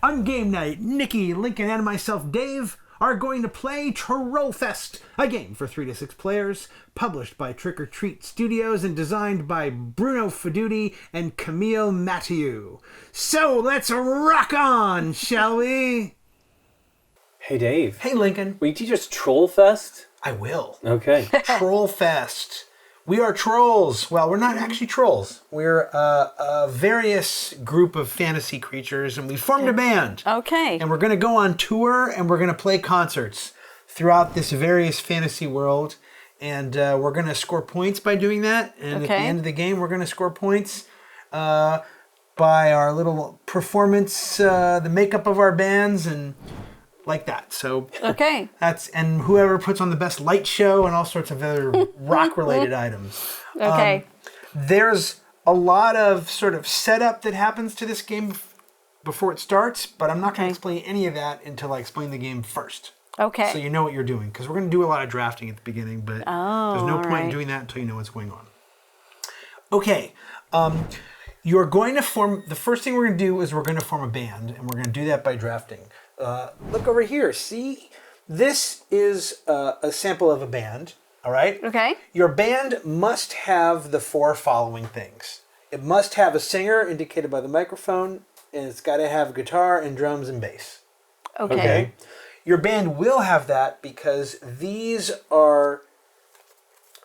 On game night, Nikki, Lincoln, and myself, Dave, are going to play Trollfest, a game for 3 to 6 players, published by Trick or Treat Studios and designed by Bruno Faidutti and Camille Mathieu. So let's rock on, shall we? Hey, Dave. Hey, Lincoln. Will you teach us Trollfest? I will. Okay. Trollfest. We are trolls. Well, we're not actually trolls. We're a various group of fantasy creatures, and we formed a band. Okay. And we're going to go on tour, and we're going to play concerts throughout this various fantasy world. And we're going to score points by doing that. And at the end of the game, we're going to score points by our little performance, the makeup of our bands, and like that. So and whoever puts on the best light show and all sorts of other rock related items. There's a lot of sort of setup that happens to this game before it starts, but I'm not going to explain any of that until I explain the game first. Okay. So you know what you're doing, because we're going to do a lot of drafting at the beginning, but there's no point in doing that until you know what's going on. Okay. You're going to form, the first thing we're going to do is we're going to form a band, and we're going to do that by drafting. Look over here. See? This is a sample of a band. All right? Okay. Your band must have the 4 following things. It must have a singer indicated by the microphone, and it's got to have guitar and drums and bass. Okay. Your band will have that because these are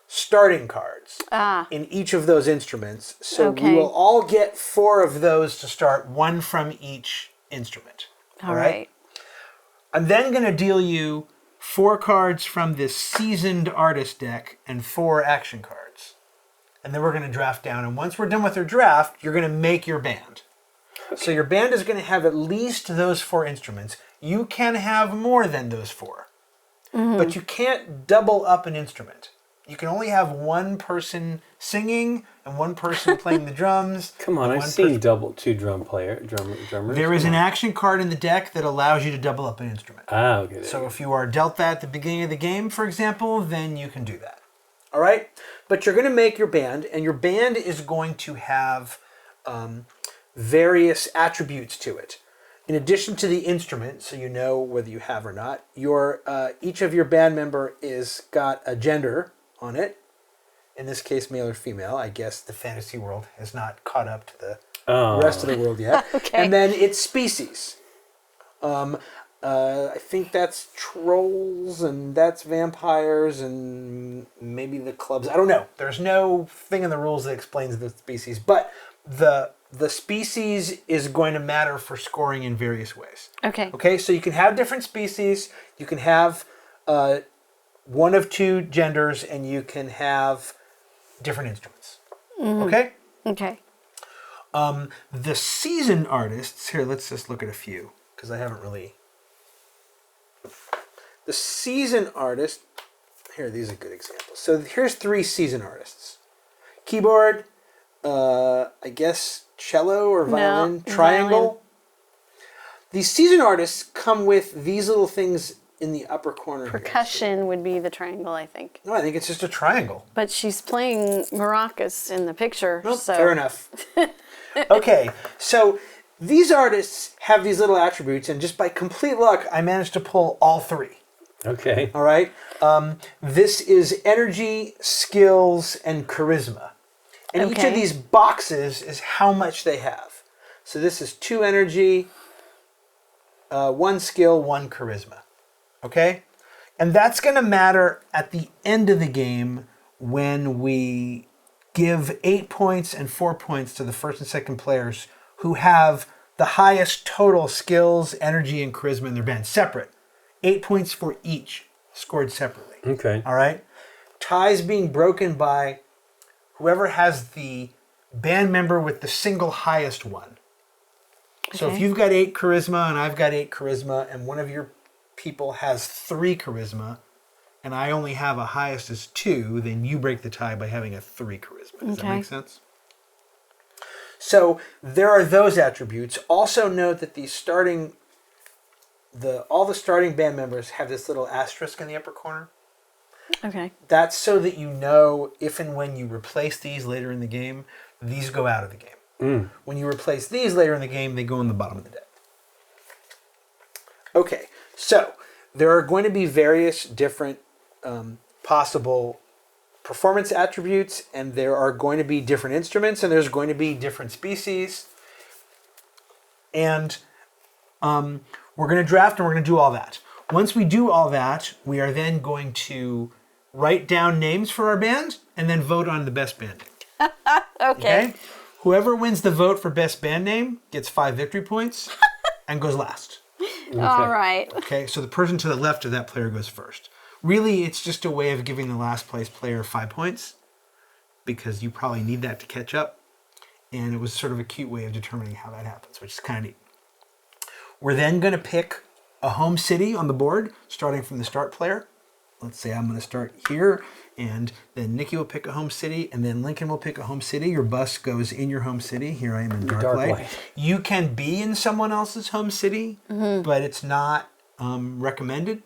starting cards in each of those instruments. So we will all get 4 of those to start, 1 from each instrument. All right. I'm then going to deal you 4 cards from this seasoned artist deck and 4 action cards. And then we're going to draft down. And once we're done with our draft, you're going to make your band. Okay. So your band is going to have at least those 4 instruments. You can have more than those 4. But you can't double up an instrument. You can only have 1 person singing and 1 person playing the drums. Come on, I've seen two drummers. There is an action card in the deck that allows you to double up an instrument. Okay. So if you are dealt that at the beginning of the game, for example, then you can do that. All right? But you're going to make your band, and your band is going to have various attributes to it. In addition to the instrument, so you know whether you have or not, each of your band member is got a gender on it. In this case, male or female. I guess the fantasy world has not caught up to the rest of the world yet. And then it's species. I think that's trolls and that's vampires and maybe the clubs. I don't know. There's no thing in the rules that explains the species, but the species is going to matter for scoring in various ways. Okay, so you can have different species. You can have 1 of 2 genders, and you can have different instruments. Okay? Okay. The seasoned artists, here, let's just look at a few, because I haven't really... The seasoned artist, here, these are good examples. So here's 3 seasoned artists. Keyboard, I guess cello or violin, triangle. Violin. These seasoned artists come with these little things in the upper corner. Percussion would be the triangle, I think. No, I think it's just a triangle. But she's playing maracas in the picture. Well, so. Fair enough. Okay, so these artists have these little attributes, and just by complete luck, I managed to pull all 3. Okay. All right? This is energy, skills, and charisma. And each of these boxes is how much they have. So this is 2 energy, 1 skill, 1 charisma. Okay? And that's going to matter at the end of the game when we give 8 points and 4 points to the first and second players who have the highest total skills, energy, and charisma in their band. Separate. 8 points for each, scored separately. Okay. All right? Ties being broken by whoever has the band member with the single highest one. So if you've got 8 charisma and I've got 8 charisma and one of your people has 3 charisma and I only have a highest as 2, then you break the tie by having a 3 charisma. Does that make sense? So there are those attributes. Also note that all the starting band members have this little asterisk in the upper corner. Okay. That's so that you know if and when you replace these later in the game, these go out of the game. When you replace these later in the game, they go in the bottom of the deck. Okay, so there are going to be various different possible performance attributes, and there are going to be different instruments, and there's going to be different species. And we're going to draft and we're going to do all that. Once we do all that, we are then going to write down names for our band and then vote on the best band name. Okay. Whoever wins the vote for best band name gets 5 victory points and goes last. All right. Okay, so the person to the left of that player goes first. Really, it's just a way of giving the last place player 5 points because you probably need that to catch up. And it was sort of a cute way of determining how that happens, which is kind of neat. We're then going to pick a home city on the board, starting from the start player. Let's say I'm going to start here, and then Nikki will pick a home city, and then Lincoln will pick a home city. Your bus goes in your home city. Here I am in dark light. You can be in someone else's home city, but it's not recommended.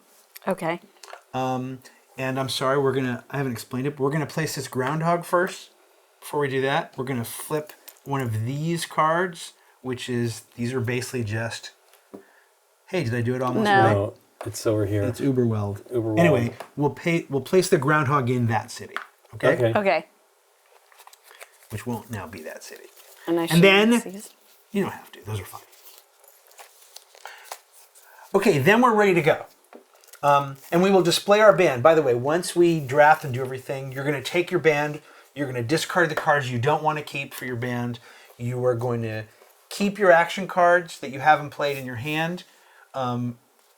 Okay. And I'm sorry, I haven't explained it, but we're going to place this groundhog first. Before we do that, we're going to flip one of these cards, these are basically just, hey, did I do it almost right? No, it's over here. It's Uberweld. Anyway, we'll place the groundhog in that city. Okay? Okay. Which won't now be that city. And then, you don't have to. Those are fine. Okay, then we're ready to go. And we will display our band. By the way, once we draft and do everything, you're going to take your band, you're going to discard the cards you don't want to keep for your band. You are going to keep your action cards that you haven't played in your hand.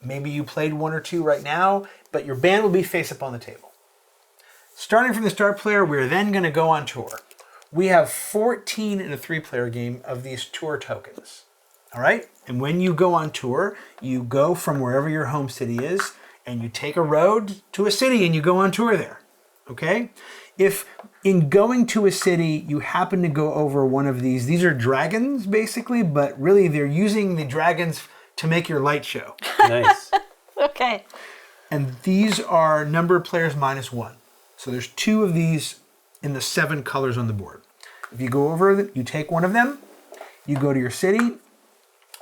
Maybe you played 1 or 2 right now, but your band will be face up on the table. Starting from the start player, we're then going to go on tour. We have 14 in a 3-player game of these tour tokens. All right? And when you go on tour, you go from wherever your home city is, and you take a road to a city and you go on tour there. Okay? If in going to a city, you happen to go over one of these are dragons basically, but really they're using the dragons to make your light show. Nice. Okay. And these are number of players -1. So there's 2 of these in the 7 colors on the board. If you go over, you take one of them, you go to your city,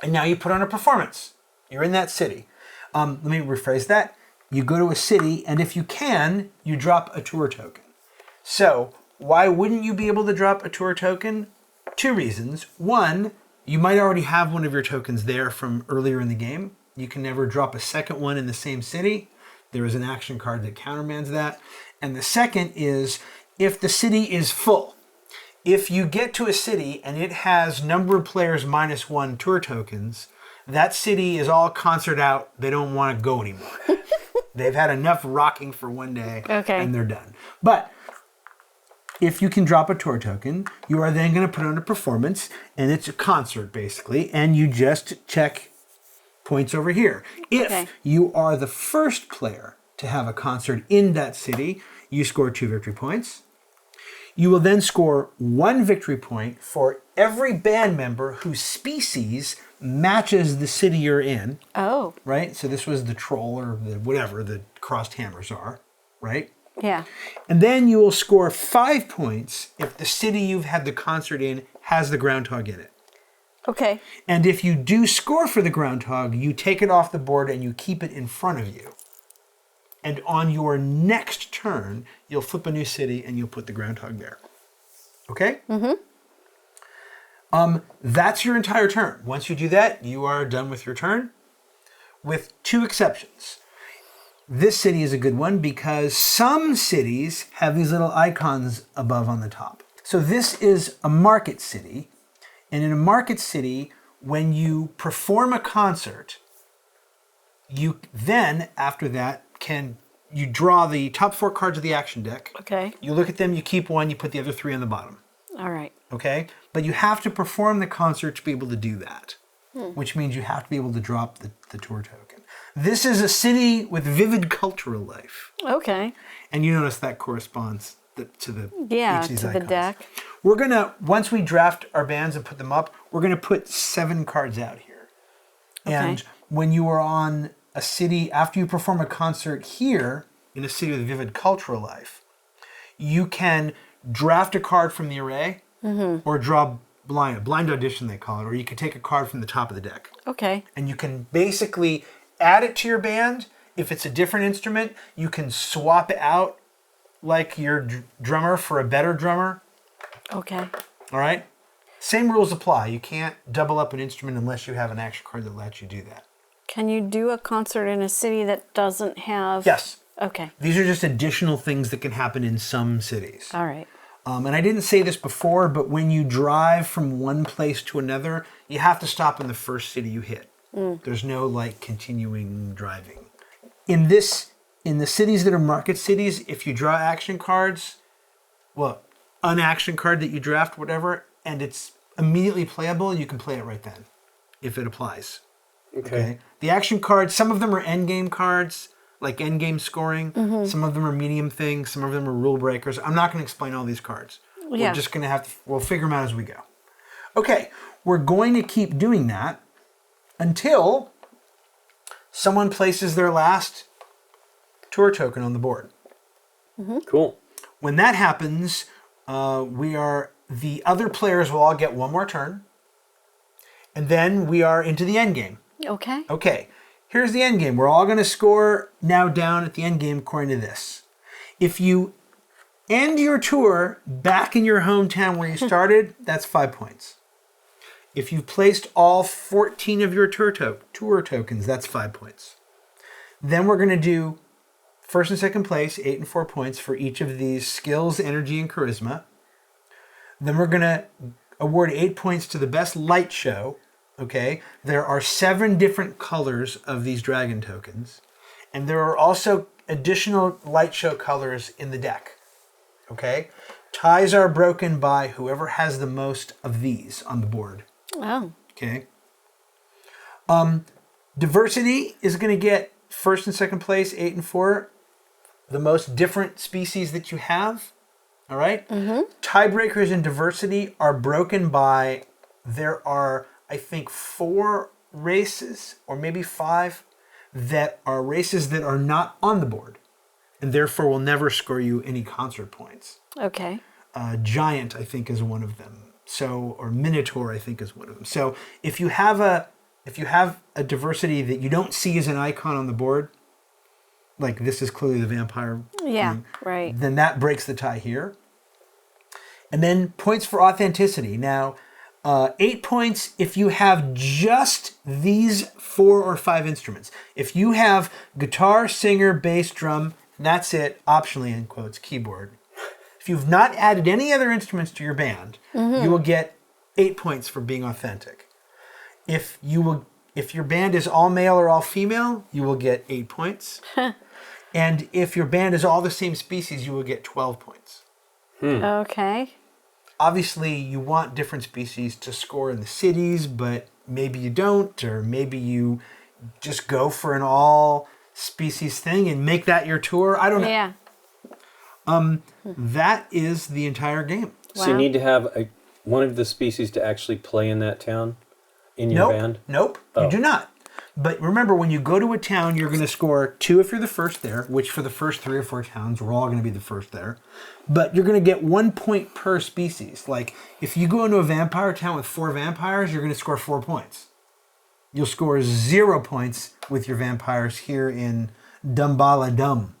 and now you put on a performance. You're in that city. Let me rephrase that. You go to a city, and if you can, you drop a tour token. So why wouldn't you be able to drop a tour token? 2 reasons. 1, you might already have one of your tokens there from earlier in the game. You can never drop a second one in the same city. There is an action card that countermands that. And the second is if the city is full. If you get to a city and it has number of players -1 tour tokens, that city is all concert out. They don't want to go anymore. They've had enough rocking for one day and they're done. But if you can drop a tour token, you are then going to put on a performance, and it's a concert basically, and you just check points over here. If you are the first player to have a concert in that city, you score 2 victory points. You will then score 1 victory point for every band member whose species matches the city you're in. Oh. Right? So this was the troll or the whatever the crossed hammers are, right? Yeah. And then you will score 5 points if the city you've had the concert in has the groundhog in it. Okay. And if you do score for the groundhog, you take it off the board and you keep it in front of you. And on your next turn, you'll flip a new city and you'll put the groundhog there. Okay? Mm-hmm. That's your entire turn. Once you do that, you are done with your turn, with 2 exceptions. This city is a good one because some cities have these little icons above on the top. So this is a market city. And in a market city, when you perform a concert, you then, after that, you draw the top 4 cards of the action deck. Okay. You look at them, you keep 1, you put the other 3 on the bottom. All right. Okay? But you have to perform the concert to be able to do that, which means you have to be able to drop the tour token. This is a city with vivid cultural life. Okay. And you notice that corresponds to each of these icons. The deck. We're going to, once we draft our bands and put them up, we're going to put 7 cards out here. Okay. And when you are on a city, after you perform a concert here, in a city with vivid cultural life, you can draft a card from the array or draw blind audition they call it, or you can take a card from the top of the deck. Okay. And you can basically add it to your band. If it's a different instrument, you can swap it out like your drummer for a better drummer. Okay. All right? Same rules apply. You can't double up an instrument unless you have an action card that lets you do that. Can you do a concert in a city that doesn't have... Yes. Okay. These are just additional things that can happen in some cities. All right. And I didn't say this before, but when you drive from one place to another, you have to stop in the first city you hit. There's no like continuing driving. In the cities that are market cities, if you draw action cards, well, an action card that you draft, whatever, and it's immediately playable, you can play it right then, if it applies. Okay. The action cards, some of them are endgame cards, like endgame scoring. Some of them are medium things. Some of them are rule breakers. I'm not going to explain all these cards. Yeah. We're just going to we'll figure them out as we go. Okay, we're going to keep doing that until someone places their last tour token on the board. Cool. When that happens, the other players will all get one more turn. And then we are into the end game. Okay. Okay, here's the end game. We're all going to score now down at the end game according to this. If you end your tour back in your hometown where you started, that's 5 points. If you've placed all 14 of your tour tokens, that's 5 points. Then we're going to do first and second place, 8 and 4 points for each of these skills, energy, and charisma. Then we're going to award 8 points to the best light show. Okay, there are 7 different colors of these dragon tokens, and there are also additional light show colors in the deck. Okay, ties are broken by whoever has the most of these on the board. Oh. Okay. Diversity is going to get first and second place, 8 and 4, the most different species that you have. All right. Tiebreakers in diversity are broken by there are, I think, 4 races or maybe 5 that are races that are not on the board and therefore will never score you any concert points. Okay. Giant, I think, is one of them. So, or Minotaur, I think, is one of them. So if you have a diversity that you don't see as an icon on the board, like this is clearly the vampire thing, right. then that breaks the tie here. And then points for authenticity. Now, 8 points if you have just these 4 or 5 instruments. If you have guitar, singer, bass, drum, that's it, optionally in quotes, keyboard. If you've not added any other instruments to your band, you will get 8 points for being authentic. If your band is all male or all female, you will get 8 points. And if your band is all the same species, you will get 12 points. Okay. Obviously, you want different species to score in the cities, but maybe you don't, or maybe you just go for an all species thing and make that your tour. I don't know. Yeah. That is the entire game. So you need to have one of the species to actually play in that town in your band? Nope, you do not. But remember, when you go to a town, you're going to score 2 if you're the first there, which for the first 3 or 4 towns, we're all going to be the first there. But you're going to get 1 point per species. Like, if you go into a vampire town with 4 vampires, you're going to score 4 points. You'll score 0 points with your vampires here in Dumbala Dum.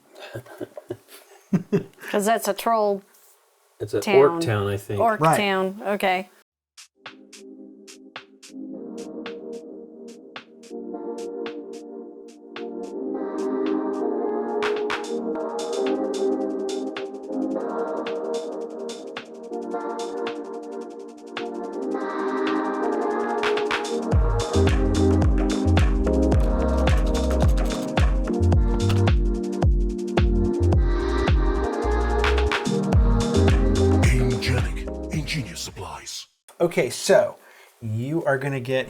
Because that's a troll It's an town. orc town, I think. Orc Right. town. Okay. Gamegenic, ingenious supplies. Okay, so you are going to get,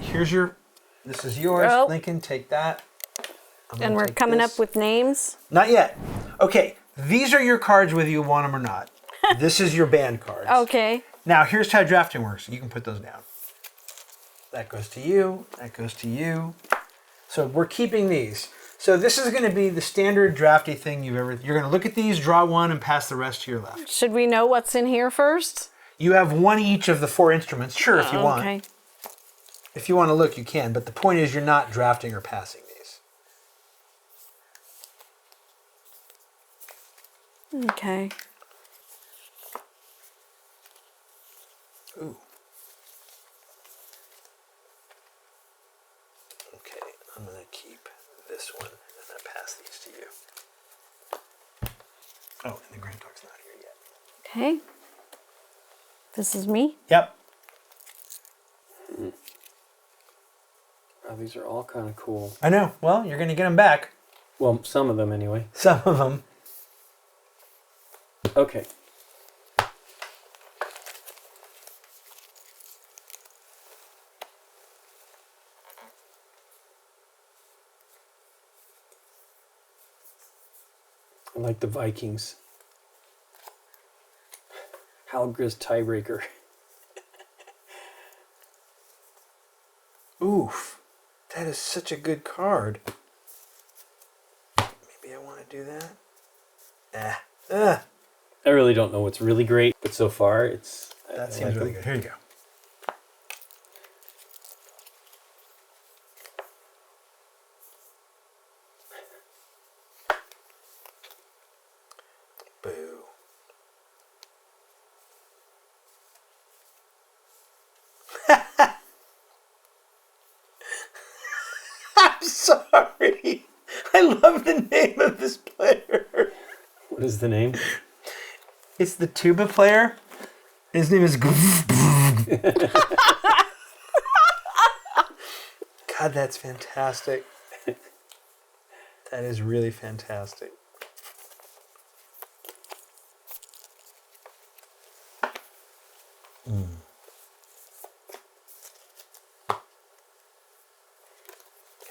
this is yours, Oh. Lincoln, take that. I'm gonna And we're take coming this. up with names? Not yet. Okay, these are your cards whether you want them or not. This is your band cards. Okay. Now, here's how drafting works. You can put those down. That goes to you. That goes to you. So we're keeping these. So this is going to be the standard drafty thing you're going to look at these, draw one, and pass the rest to your left. Should we know what's in here first? You have one each of the 4 instruments. Sure, if you want. Okay. If you want to look, you can. But the point is you're not drafting or passing these. Okay. Ooh. Okay, I'm gonna keep this one and then pass these to you. Oh, and the Grand Dog's not here yet. Okay. This is me? Yep. Oh, these are all kind of cool. I know. Well, you're gonna get them back. Well, some of them anyway. Some of them. Okay. I like the Vikings. Halgris tiebreaker. Oof. That is such a good card. Maybe I want to do that. I really don't know what's really great, but so far it's... That I seems like really them. good. Here you go. Boo. I'm sorry. I love the name of this player. What is the name? It's the tuba player. His name is... God, that's fantastic. That is really fantastic.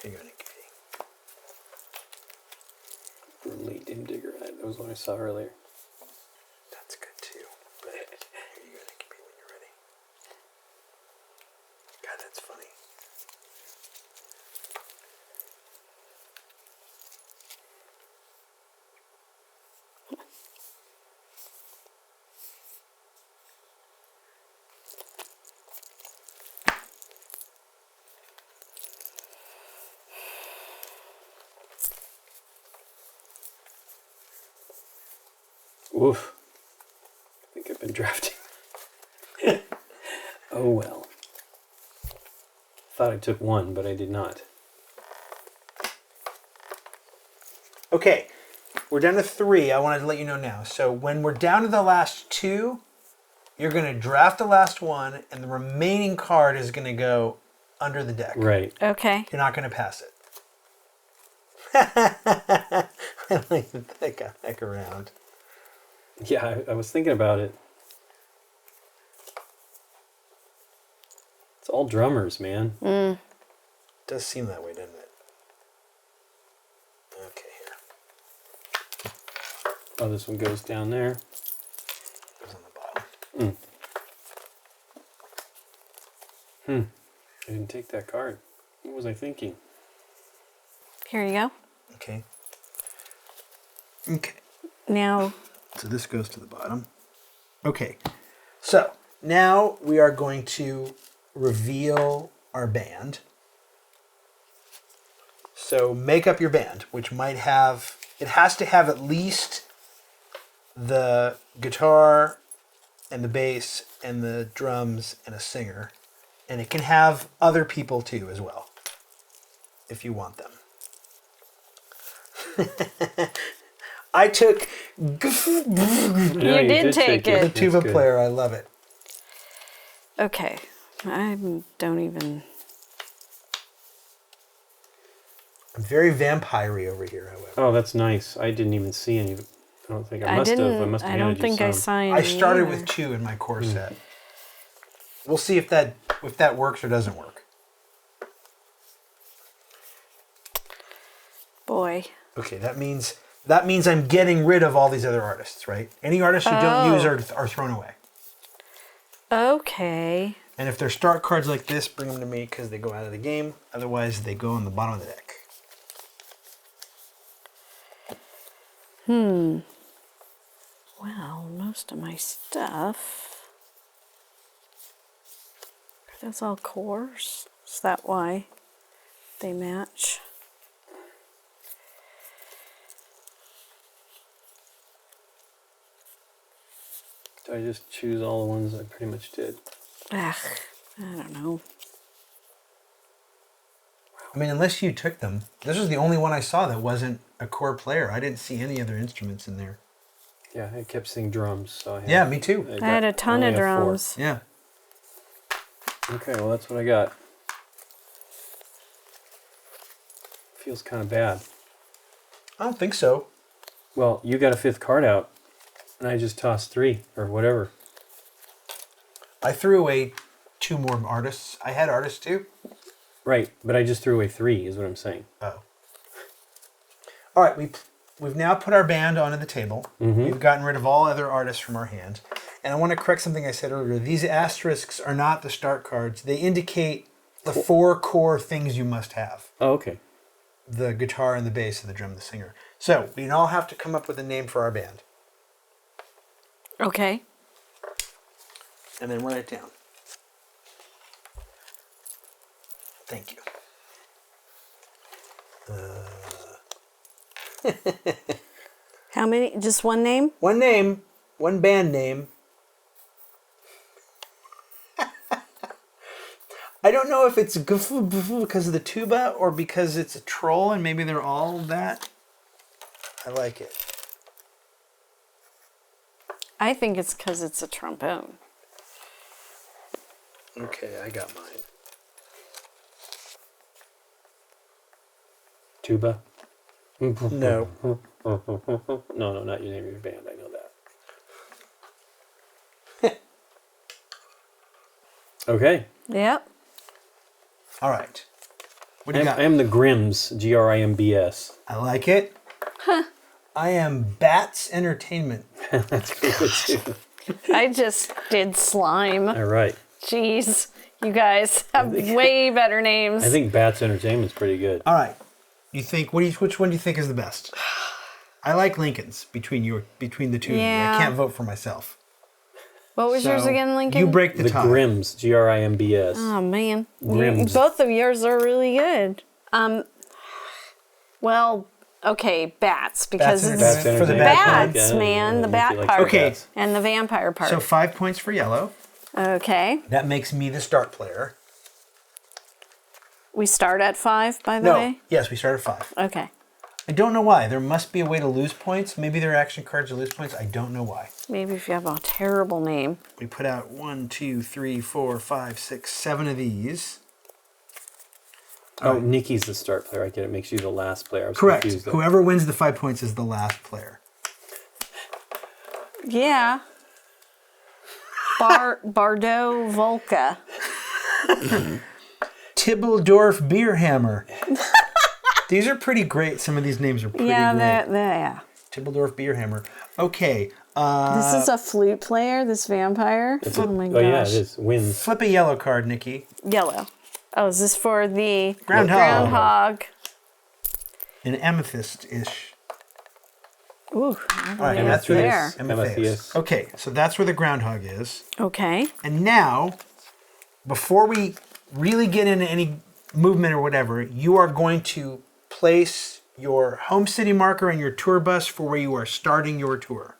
Here you go, Nikki. Late Dim Digger. That was what I saw earlier. That's good too. But here you go, Nikki, when you're ready. God, that's funny. Oof. I think I've been drafting. Oh well. Thought I took one, but I did not. Okay, we're down to 3. I wanted to let you know now. So when we're down to the last 2, you're going to draft the last one, and the remaining card is going to go under the deck. Right. Okay. You're not going to pass it. I like that got back around. Yeah, I was thinking about it. It's all drummers, man. Does seem that way, doesn't it? Okay, here. Oh, this one goes down there. Goes on the bottom. I didn't take that card. What was I thinking? Here you go. Okay. Okay. Now, So this goes to the bottom. Okay. So now we are going to reveal our band. So make up your band, which might have, it has to have at least the guitar and the bass and the drums and a singer. And it can have other people too as well, if you want them. I took No, You did take it. the That's tuba good. player. I love it. okay. I don't even... I'm very vampire-y over here, however. Oh, that's nice. I didn't even see any. I don't think I I must have. I didn't... must have I don't handed you think I some. saw any I started either. with 2 in my core set. We'll see if that works or doesn't work. Boy. Okay, that means I'm getting rid of all these other artists, right? Any artists you don't use are thrown away. Okay. And if they're start cards like this, bring them to me because they go out of the game. Otherwise, they go on the bottom of the deck. Well, most of my stuff... That's all cores. Is that why they match? Did I just choose all the ones I pretty much did? Ugh, I don't know. I mean, unless you took them. This was the only one I saw that wasn't a core player. I didn't see any other instruments in there. Yeah, I kept seeing drums. So Yeah, me too. I had a ton of drums. Yeah. Okay, well, that's what I got. Feels kind of bad. I don't think so. Well, you got a 5th card out, and I just tossed 3 or whatever. I threw away 2 more artists. I had artists too. Right, but I just threw away 3, is what I'm saying. Oh. All right, we've now put our band onto the table. We've gotten rid of all other artists from our hand. And I want to correct something I said earlier. These asterisks are not the start cards. They indicate the 4 core things you must have. Oh, okay. The guitar and the bass and the drum and the singer. So we all have to come up with a name for our band. Okay. And then write it down. Thank you. How many? Just one name? One name, one band name. I don't know if it's because of the tuba or because it's a troll and maybe they're all that. I like it. I think it's because it's a trombone. Okay, I got mine. Tuba? No. No, not your name of your band. I know that. Okay. Yep. All right. What do you got? I am the Grims, Grimbs. I like it. I am Bats Entertainment. That's good too. I just did slime. All right. Jeez. You guys have way better names. I think Bats Entertainment's pretty good. All right. You think which one do you think is the best? I like Lincoln's between the two of you. Yeah. I can't vote for myself. What was yours So, again, Lincoln? You break the The tie. Grims, Grimbs. Oh man, Grims. both of yours are really good. Well, okay, bats because Bats it's Entertainment for the bad bats, part. man, the if bat you like part. Okay. bats. And the vampire part. So 5 points for yellow. Okay, That makes me the start player. we start at 5, by the No. way. Yes, we start at 5. Okay, I don't know why. There must be a way to lose points. Maybe there are action cards to lose points. I don't know why. maybe if you have a terrible name. We put out 1, 2, 3, 4, 5, 6, 7 of these. Oh, Nikki's the start player. I get it. Makes you the last player. I was Correct. confused there. Whoever wins the 5 points is the last player. Yeah. Bardo Volca. Tibbledorf Beerhammer. These are pretty great. Some of these names are pretty great. Yeah. Tibbledorf Beerhammer. Okay. This is a flute player, this vampire. Oh my gosh. Oh, yeah, it is. Wins. Flip a yellow card, Nikki. Yellow. Oh, is this for the Groundhog. groundhog? An amethyst-ish. Ooh. All right, and that's where there. Amethyst. Okay, so that's where the groundhog is. Okay. And now, before we really get into any movement or whatever, you are going to place your home city marker and your tour bus for where you are starting your tour.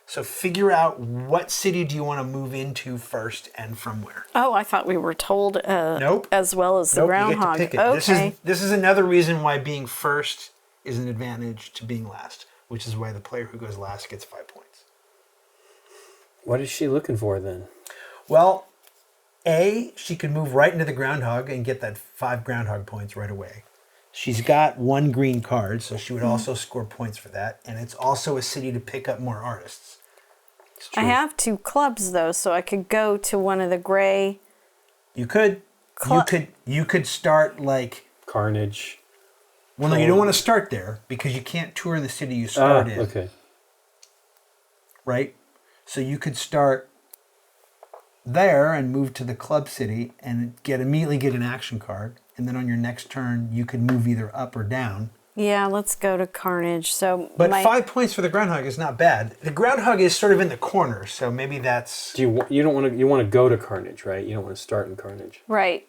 So figure out what city do you want to move into first and from where. Oh, I thought we were told Nope. as well as the Nope, groundhog. you get to pick it. Okay. This is another reason why being first is an advantage to being last, which is why the player who goes last gets 5 points. What is she looking for then? Well, A, she could move right into the groundhog and get that 5 groundhog points right away. She's got 1 green card, so she would also score points for that. And it's also a city to pick up more artists. I have 2 clubs though, so I could go to one of the gray. You could start like, Carnage. well, no, you don't want to start there because you can't tour in the city you start in. Okay. Right? So you could start there and move to the club city and immediately get an action card. And then on your next turn, you could move either up or down. Yeah, let's go to Carnage. So But 5 points for the groundhog is not bad. The groundhog is sort of in the corner, so maybe that's You want to go to Carnage, right? You don't want to start in Carnage. right.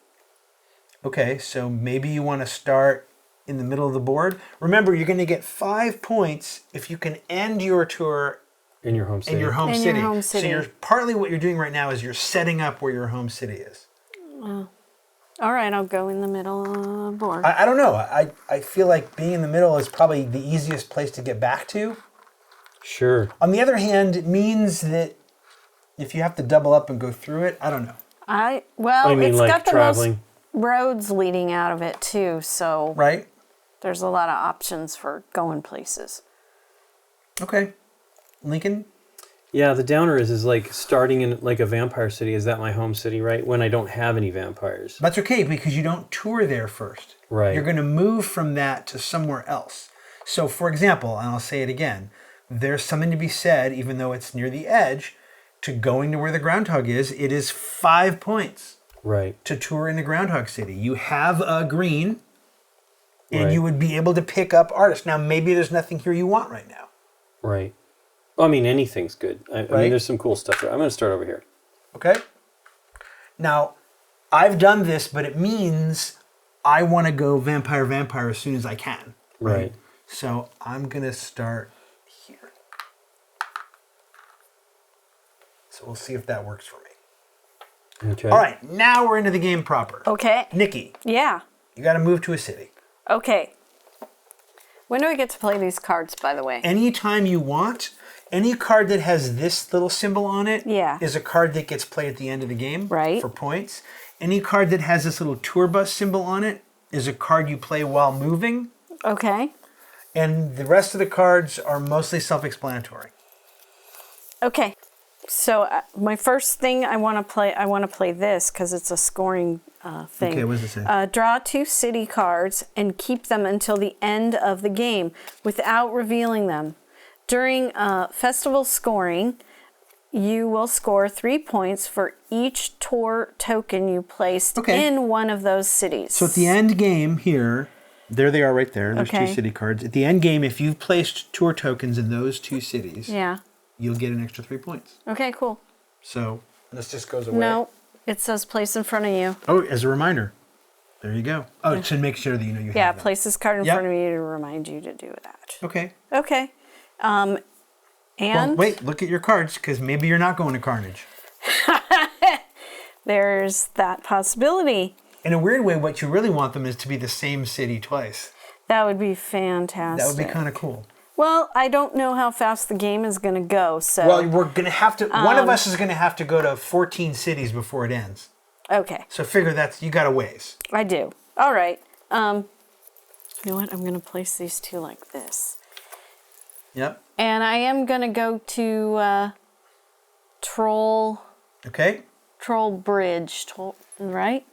okay. So maybe you want to start in the middle of the board. Remember, you're going to get 5 points if you can end your tour In your home city. In your home In city. your home city. So you're partly what you're doing right now is you're setting up where your home city is. All right, I'll go in the middle of the board. I don't know. I feel like being in the middle is probably the easiest place to get back to. Sure. On the other hand, it means that if you have to double up and go through it, I don't know. It's like got the traveling. most roads leading out of it too, so Right? there's a lot of options for going places. Okay. Lincoln? Yeah, the downer is like starting in like a vampire city. Is that my home city, right? When I don't have any vampires. That's okay because you don't tour there first. Right. You're going to move from that to somewhere else. So, for example, and I'll say it again, there's something to be said, even though it's near the edge, to going to where the groundhog is. It is 5 points Right. to tour into Groundhog City. You have a green, and Right. you would be able to pick up artists. Now, maybe there's nothing here you want right now. Right. Well, I mean, anything's good. I Right. mean, there's some cool stuff there. I'm going to start over here. Okay? Now, I've done this, but it means I want to go vampire as soon as I can. Right. So I'm going to start here. So we'll see if that works for me. Okay. All right, now we're into the game proper. Okay. Nikki, Yeah. you got to move to a city. Okay. When do I get to play these cards, by the way? Anytime you want, any card that has this little symbol on it Yeah. is a card that gets played at the end of the game Right. for points. Any card that has this little tour bus symbol on it is a card you play while moving. Okay. And the rest of the cards are mostly self-explanatory. Okay. So my first thing I want to play this because it's a scoring thing. Okay, what does it say? Draw 2 city cards and keep them until the end of the game without revealing them. During festival scoring, you will score 3 points for each tour token you placed in one of those cities. So at the end game here, there they are right there. There's Okay. 2 city cards. At the end game, if you've placed tour tokens in those 2 cities, Yeah. you'll get an extra 3 points. Okay, cool. So this just goes away. No, it says place in front of you. Oh, as a reminder. There you go. Oh, to make sure that you know you Yeah, have them. place this card in Yep. front of you to remind you to do that. Okay. Okay. Well, And wait, look at your cards because maybe you're not going to Carnage. there's that possibility. In a weird way, what you really want them is to be the same city twice. That would be fantastic. That would be kind of cool. Well, I don't know how fast the game is going to go, so... Well, we're going to have to, one of us is going to have to go to 14 cities before it ends. Okay, So figure you got a ways. I do. All right. You know what? I'm going to place these 2 like this. Yep. And I am going to go to Troll Bridge, right?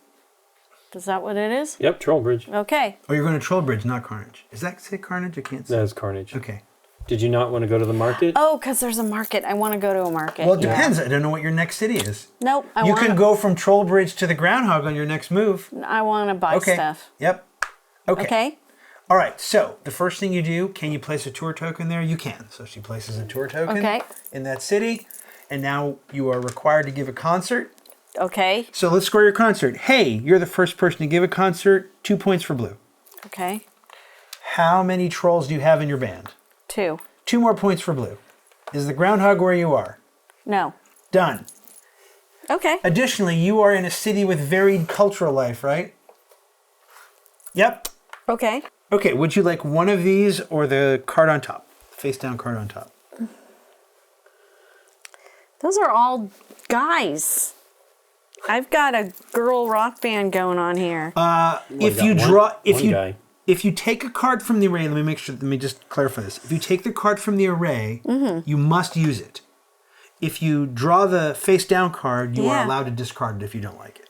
Is that what it is? Yep, Troll Bridge. Okay. Oh, you're going to Trollbridge, not Carnage. Is that say Carnage? I can't see. That is Carnage. Okay. Did you not want to go to the market? Oh, because there's a market. I want to go to a market. Well, it depends. I don't know what your next city is. Nope. You can go from Trollbridge to the Groundhog on your next move. I want to buy Okay. stuff. Yep. Okay. Okay. All right. So the first thing you do, can you place a tour token there? You can. So she places a tour token in that city. And now you are required to give a concert. Okay. So let's score your concert. Hey, you're the first person to give a concert. 2 points for blue. Okay. How many trolls do you have in your band? 2. 2 more points for blue. Is the Groundhog where you are? No. Done. Okay. Additionally, you are in a city with varied cultural life, right? Yep. Okay. Okay, would you like one of these or the card on top? Face down card on top. Those are all guys. I've got a girl rock band going on here. If you take a card from the array, let me just clarify this. If you take the card from the array, you must use it. If you draw the face down card, you are allowed to discard it if you don't like it.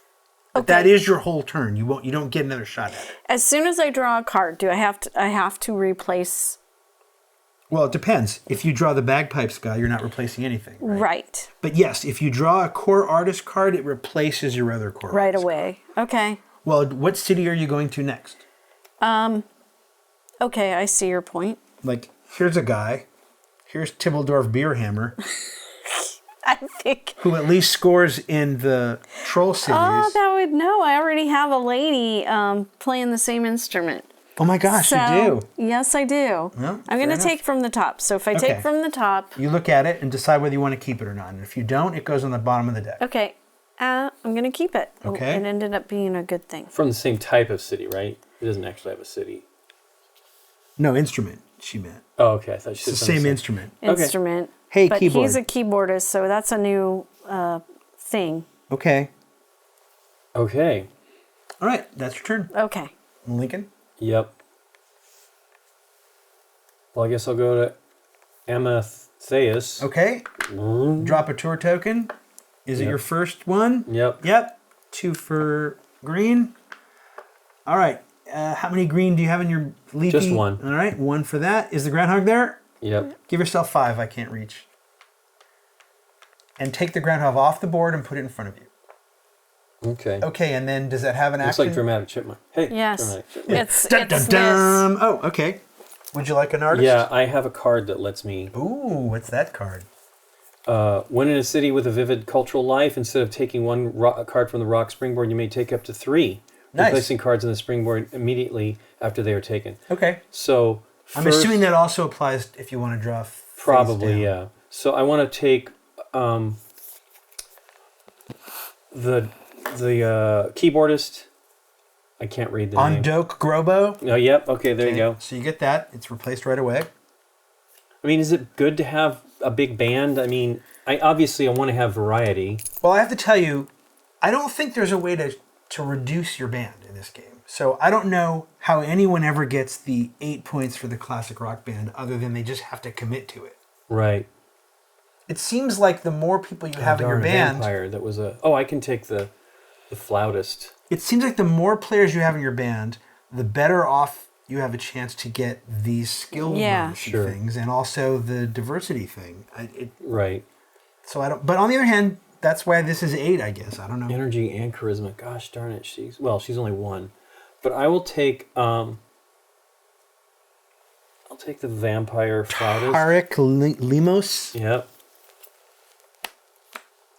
But that is your whole turn. You don't get another shot at it. As soon as I draw a card, do I have to replace? Well, it depends. If you draw the bagpipes guy, you're not replacing anything. Right. But yes, if you draw a core artist card, it replaces your other core Right artist away. Okay. card. Well, what city are you going to next? Okay, I see your point. Like, here's a guy. Here's Tibbledorf Beerhammer, I think. who at least scores in the troll cities. Oh, that would no. I already have a lady playing the same instrument. Oh my gosh, you do. Yes, I do. Well, I'm going to fair take from the top. So if I Okay. take from the top, You look at it and decide whether you want to keep it or not. And if you don't, it goes on the bottom of the deck. okay, I'm going to keep it. Oh, Okay. it ended up being a good thing. From the same type of city, right? It doesn't actually have a city. No, instrument, she meant. Oh, okay. I thought she It's the said same instrument. Okay. Instrument. Hey, but keyboard. he's a keyboardist, so that's a new thing. Okay. Okay. All right, that's your turn. Okay. Lincoln? Yep. Well, I guess I'll go to Amatheus. Okay. Drop a tour token. Is it Yep. your first one? Yep. Yep. 2 for green. All right. How many green do you have in your leafy? Just 1. All right, 1 for that. Is the groundhog there? Yep. Give yourself 5. I can't reach. And take the groundhog off the board and put it in front of you. Okay. Okay, and then does that have an Looks action? like dramatic chipmunk. Hey. Yes. Dramatic chipmunk. It's Dun, dun, this. dun. Oh, okay. Would you like an artist? Yeah, I have a card that lets me. Ooh, what's that card? When in a city with a vivid cultural life, instead of taking one card from the rock springboard, you may take up to 3. Nice. Replacing cards on the springboard immediately after they are taken. Okay. So I'm first- assuming that also applies if you want to draw face Probably, down. yeah. So I want to take the keyboardist. I can't read the name. Ondok Grobo. Oh, yep. Okay, there you Okay, go. So you get that. It's replaced right away. I mean, is it good to have a big band? I mean, I want to have variety. Well, I have to tell you, I don't think there's a way to reduce your band in this game. So I don't know how anyone ever gets the 8 points for the classic rock band other than they just have to commit to it. Right. It seems like the more people you have in your Darn, band, Vampire. That was a. Oh, I can take the flautist. it seems like the more players you have in your band, the better off you have a chance to get these skill Yeah. bonus Sure. things and also the diversity thing. Right. So I don't. But on the other hand, that's why this is 8. I guess I don't know. Energy and charisma. Gosh darn it. She's only 1. But I will take I'll take the vampire flautist. Tarek Limos. Yep.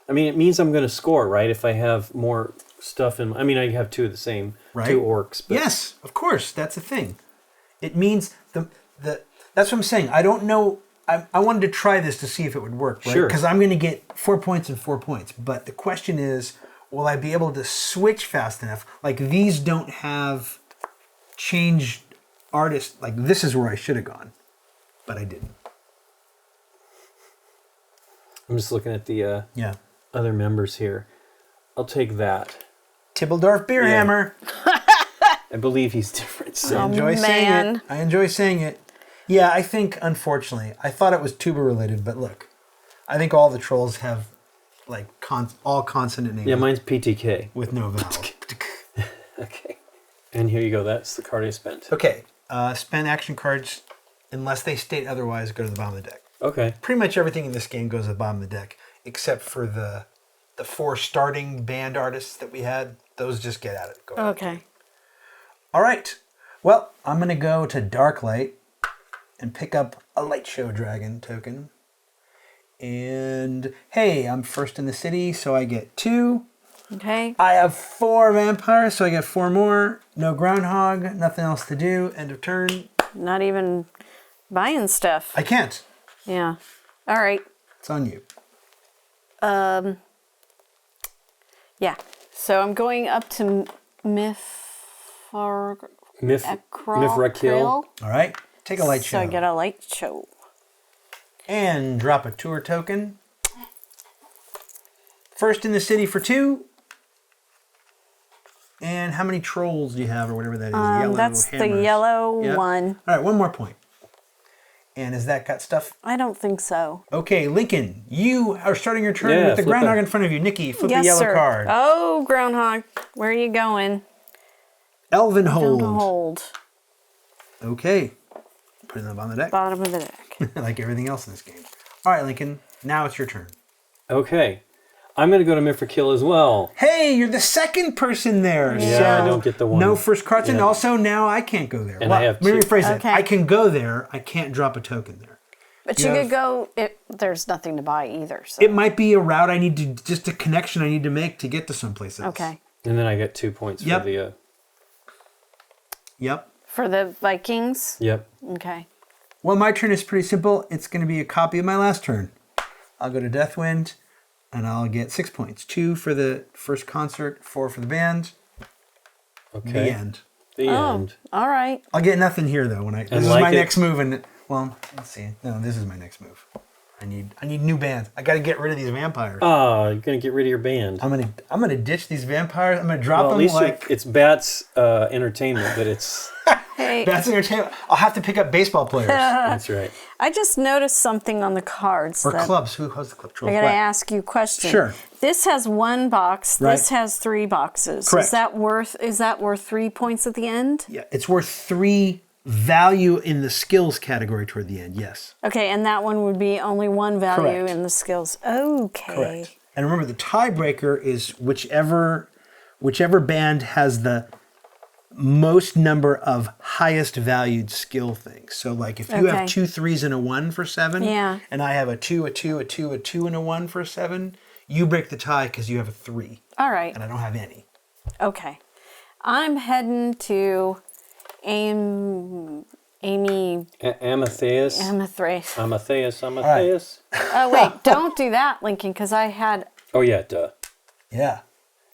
I mean, it means I'm going to score, right? If I have more stuff in. I mean, I have 2 of the same, Right. 2 orcs. But Yes, of course. That's the thing. It means the. That's what I'm saying. I don't know. I wanted to try this to see if it would work, right? Sure. Because I'm going to get 4 points and 4 points. But the question is, will I be able to switch fast enough? Like these don't have change artist. Like this is where I should have gone, but I didn't. I'm just looking at the Yeah. other members here. I'll take that. Tibbledorf Beerhammer. I believe he's different. So. I enjoy saying man. it. I enjoy saying it. Yeah, I think, unfortunately, I thought it was tuba related, but look, I think all the trolls have like all consonant names Yeah, mine's PTK. with no vowel. Okay. And here you go. That's the card I spent. Okay, spend action cards unless they state otherwise. Go to the bottom of the deck. Okay. Pretty much everything in this game goes to the bottom of the deck, except for the 4 starting band artists that we had. Those just get at it. Go ahead. Okay. All right. Well, I'm gonna go to Darklight and pick up a Light Show Dragon token. And hey, I'm first in the city, so I get 2. Okay. I have 4 vampires, so I get 4 more. No groundhog, nothing else to do. End of turn. Not even buying stuff. I can't. Yeah. All right. It's on you. Yeah. So I'm going up to Mithrakil. Mithrakil. All right. Take a Light So Show. I get a light show. And drop a tour token. First in the city for 2. And how many trolls do you have, or whatever that is? Yellow That's hammers. the yellow Yep. one. All right, 1 more point. And has that got stuff? I don't think so. Okay, Lincoln, you are starting your turn Yeah, with the flip groundhog it. in front of you. Nikki, flip yes, the yellow sir. card. Oh, groundhog. Where are you going? Elven Hold. Don't hold. Okay. Put them on the deck. Bottom of the deck. Like everything else in this game. All right, Lincoln, now it's your turn. Okay. I'm going to go to Mithrakil as well. Hey, you're the second person there. Yeah, so I don't get the one. No first cards, and Yeah. also now I can't go there. And I have let me 2. rephrase it. Okay. I can go there. I can't drop a token there. But You you have- could go. There's nothing to buy either. So. It might be a route I need to, just a connection I need to make to get to someplace else. Okay. And then I get 2 points Yep. for the... Yep. For the Vikings? Yep. Okay. Well, my turn is pretty simple. It's going to be a copy of my last turn. I'll go to Deathwind, and I'll get 6 points. 2 for the first concert, 4 for the band. Okay. The end. The end. All right. I'll get nothing here though. This is like my it. next move, and well, let's see. No, this is my next move. I need new bands. I got to get rid of these vampires. Oh, you're gonna get rid of your band. I'm gonna ditch these vampires. I'm gonna drop Well, at them least like it's Bat's entertainment, but it's Hey, that's entertainment. I'll have to pick up baseball players that's right. I just noticed something on the cards. or that clubs. Who has the club? I Trolls? gotta What? ask you a question. Sure. This has 1 box. Right. This has 3 boxes. Correct. Is that worth 3 points at the end? Yeah, it's worth 3 value in the skills category toward the end. Yes. Okay, and that one would be only 1 value Correct. in the skills. Okay. Correct. And remember, the tiebreaker is whichever band has the most number of highest valued skill things. So, like, if you Okay. have 2 3s and a 1 for 7, Yeah. and I have a 2, a 2, a 2, a 2, and a 1 for 7, you break the tie because you have a 3, All right. and I don't have any. Okay. I'm heading to Amy Amatheus. Amathrace. Amatheus. Oh, wait. Don't do that, Lincoln, because I had... Oh yeah, duh. Yeah.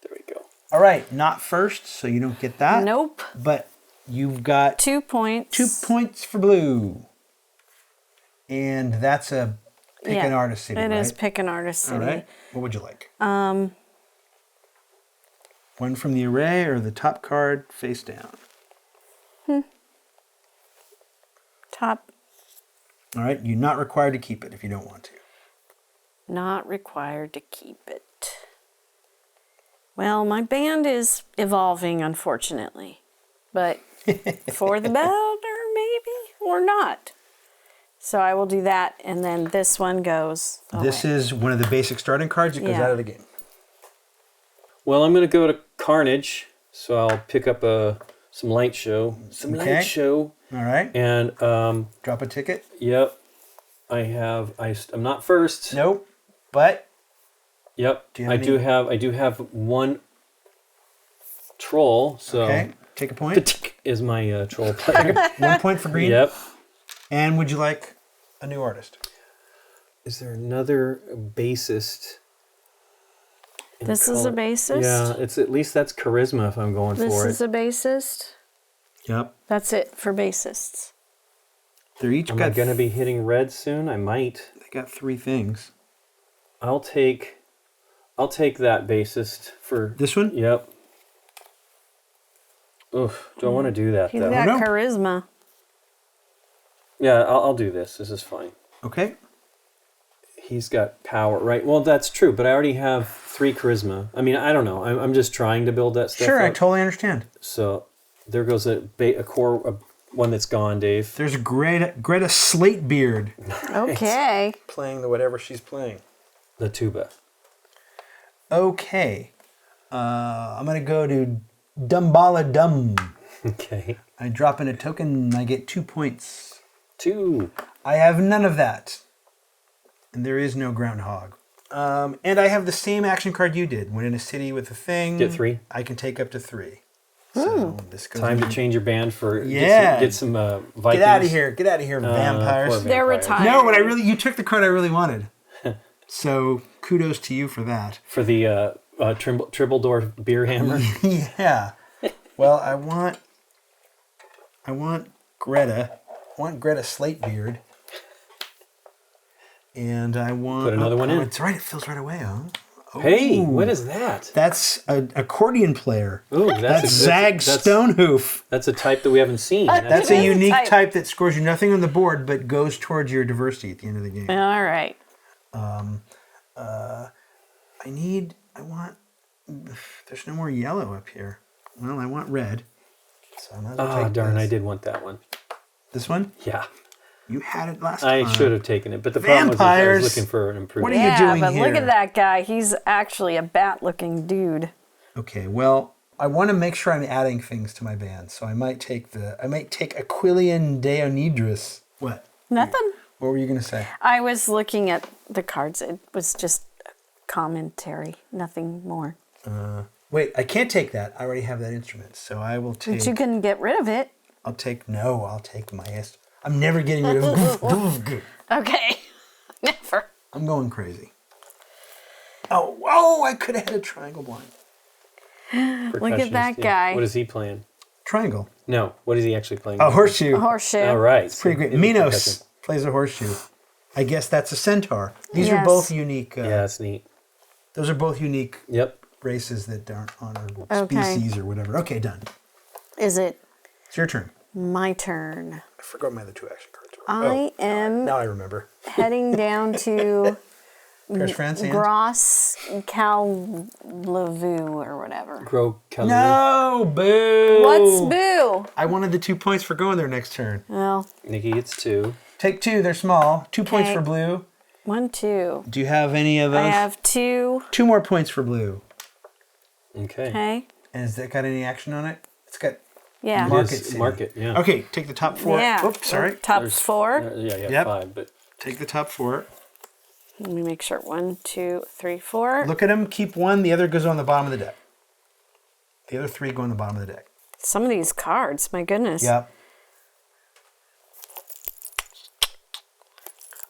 There we go. All right, not first, so you don't get that. Nope. But you've got 2 points. 2 points for blue. And that's a pick an artist city, It right? is pick an artist All city. right. What would you like? One from the array or the top card face down? Top. All right. You're not required to keep it if you don't want to. Not required to keep it. Well, my band is evolving, unfortunately. But for the better, maybe, or not. So I will do that, and then this one goes away. This is one of the basic starting cards. It goes Yeah. out of the game. Well, I'm gonna go to Carnage, so I'll pick up some light show. Okay. Light show. All right. And Drop a ticket. yep, I'm not first. Nope. But Yep. Do you have I any- do have 1 troll. So okay, take a point. Patik is my troll player. 1 point for green. Yep. And would you like a new artist? Is there another bassist? in This is a color? bassist? Yeah, it's at least that's charisma if I'm going This for is it. a bassist. Yep. That's it for bassists. They're each Am I got. gonna be hitting red soon? I might. They got 3 things. I'll take that bassist for This one. Yep. Oof. Do I want to do that He's though? got no. charisma. Yeah, I'll do this. This is fine. Okay. He's got power, right? Well, that's true, but I already have 3 charisma. I mean, I don't know. I'm just trying to build that stuff Sure, I up. totally understand. So there goes a one that's gone, Dave. There's Greta Slatebeard Okay. playing the whatever she's playing. The tuba. Okay. I'm going to go to Dumbala Dum. Okay. I drop in a token and I get 2 points. 2. I have none of that. And there is no groundhog. And I have the same action card you did. When in a city with a thing, Get 3. I can take up to 3. So this goes Time in- to change your band for Yeah. get some Vikings. Get out of here. Get out of here, vampires. poor They're vampires. retired. No, but you took the card I really wanted. So kudos to you for that. For the Tribledor beer hammer. Yeah. Well, I want Greta. I want Greta Slatebeard. And I want... Put another one in. It's right. It fills right away, huh? Hey, Ooh. what is that? That's an accordion player. Ooh, That's Zag Stonehoof. That's a type that we haven't seen. That's It a is a unique type. type that scores you nothing on the board, but goes towards your diversity at the end of the game. All right. There's no more yellow up here. Well, I want red. So I might as well take darn, this. I did want that one. This one? Yeah. You had it last I time. should have taken it, but the problem was I Vampires. was looking for an improvement. What are you Yeah, doing but look here? at that guy. He's actually a bat-looking dude. Okay, well, I want to make sure I'm adding things to my band, so I might take Aquilian Deonidris. What? Nothing. What were you gonna say? I was looking at the cards. It was just a commentary, nothing more. Wait, I can't take that. I already have that instrument, so I will take. But you can get rid of it. I'll take my... I'm never getting rid of... Okay. Never. I'm going crazy. Oh, I could have had a triangle blind. Look at that Yeah. guy. What is he playing? Triangle. No. What is he actually playing? A horseshoe. A horseshoe. All right. It's pretty great. Minos plays a horseshoe. I guess that's a centaur. These are Yes. both unique. Yeah, that's neat. Those are both unique Yep. races that aren't honorable Okay. species or whatever. Okay, done. Is it It's your turn. my turn? I forgot my other 2 action cards. I am Now I remember. heading down to Paris, France, and... Gros Callevu or whatever. Grow color. No, boo. What's boo? I wanted the 2 points for going there next turn. Well, Nikki gets 2. Take 2. They're small. 2 points Okay. for blue. 1, 2. Do you have any of those? I have 2. 2 more points for blue. Okay. Okay. And has that got any action on it? It's got... Yeah. It Market is city. market, yeah. Okay, take the top 4. Yeah. Oops, sorry. Top There's- 4. Yeah, you have Yep. 5, but Take the top 4. Let me make sure. 1, 2, 3, 4. Look at them. Keep 1. The other goes on the bottom of the deck. The other 3 go on the bottom of the deck. Some of these cards, my goodness. Yep.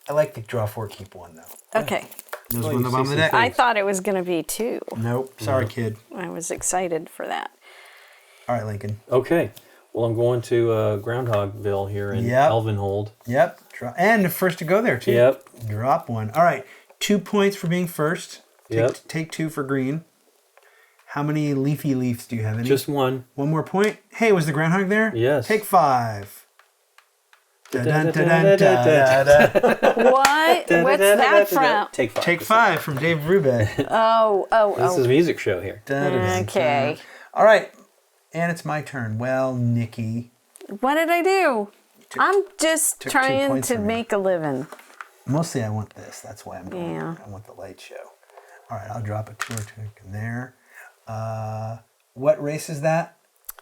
I like the draw 4, keep 1, though. Okay. Those Well, go on you the bottom see of the some deck. I thought it was going to be 2. Nope. Sorry, kid. I was excited for that. All right, Lincoln. okay. Well, I'm going to Groundhogville here in Yep. Elvenhold. Yep. And the first to go there, too. Yep. Drop 1. All right. 2 points for being first. Yep. Take 2 for green. How many leafy leaves do you have? Any? Just 1. 1 more point. Hey, was the groundhog there? Yes. Take 5. Da-dun-da-dun-da-da-da. What? What's that from? Take 5. Take 5 from Dave Brubeck. This is a music show here. Okay. All right. And it's my turn. Well, Nikki. What did I do? I'm just took 2 trying points to from me. make a living. Mostly I want this. That's why I'm going. Yeah. I want the light show. All right. I'll drop a 2 or 2 in there. What race is that?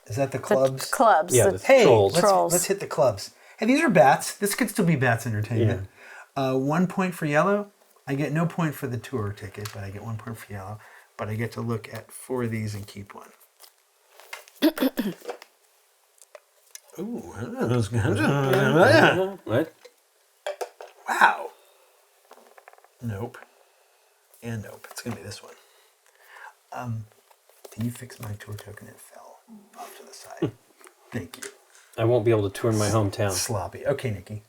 Is that the clubs? Clubs. Yeah, the- the Hey, Trolls. Trolls. let's hit the clubs. Hey, these are bats. This could still be bats entertainment. 1 point for yellow. I get no point for the tour ticket, but I get 1 point for yellow. But I get to look at 4 of these and keep 1. Ooh, What? wow. Nope. And nope. It's gonna be this one. Can you fix my tour token? It fell off to the side. Thank you. I won't be able to tour my hometown. Sloppy. Okay, Nikki.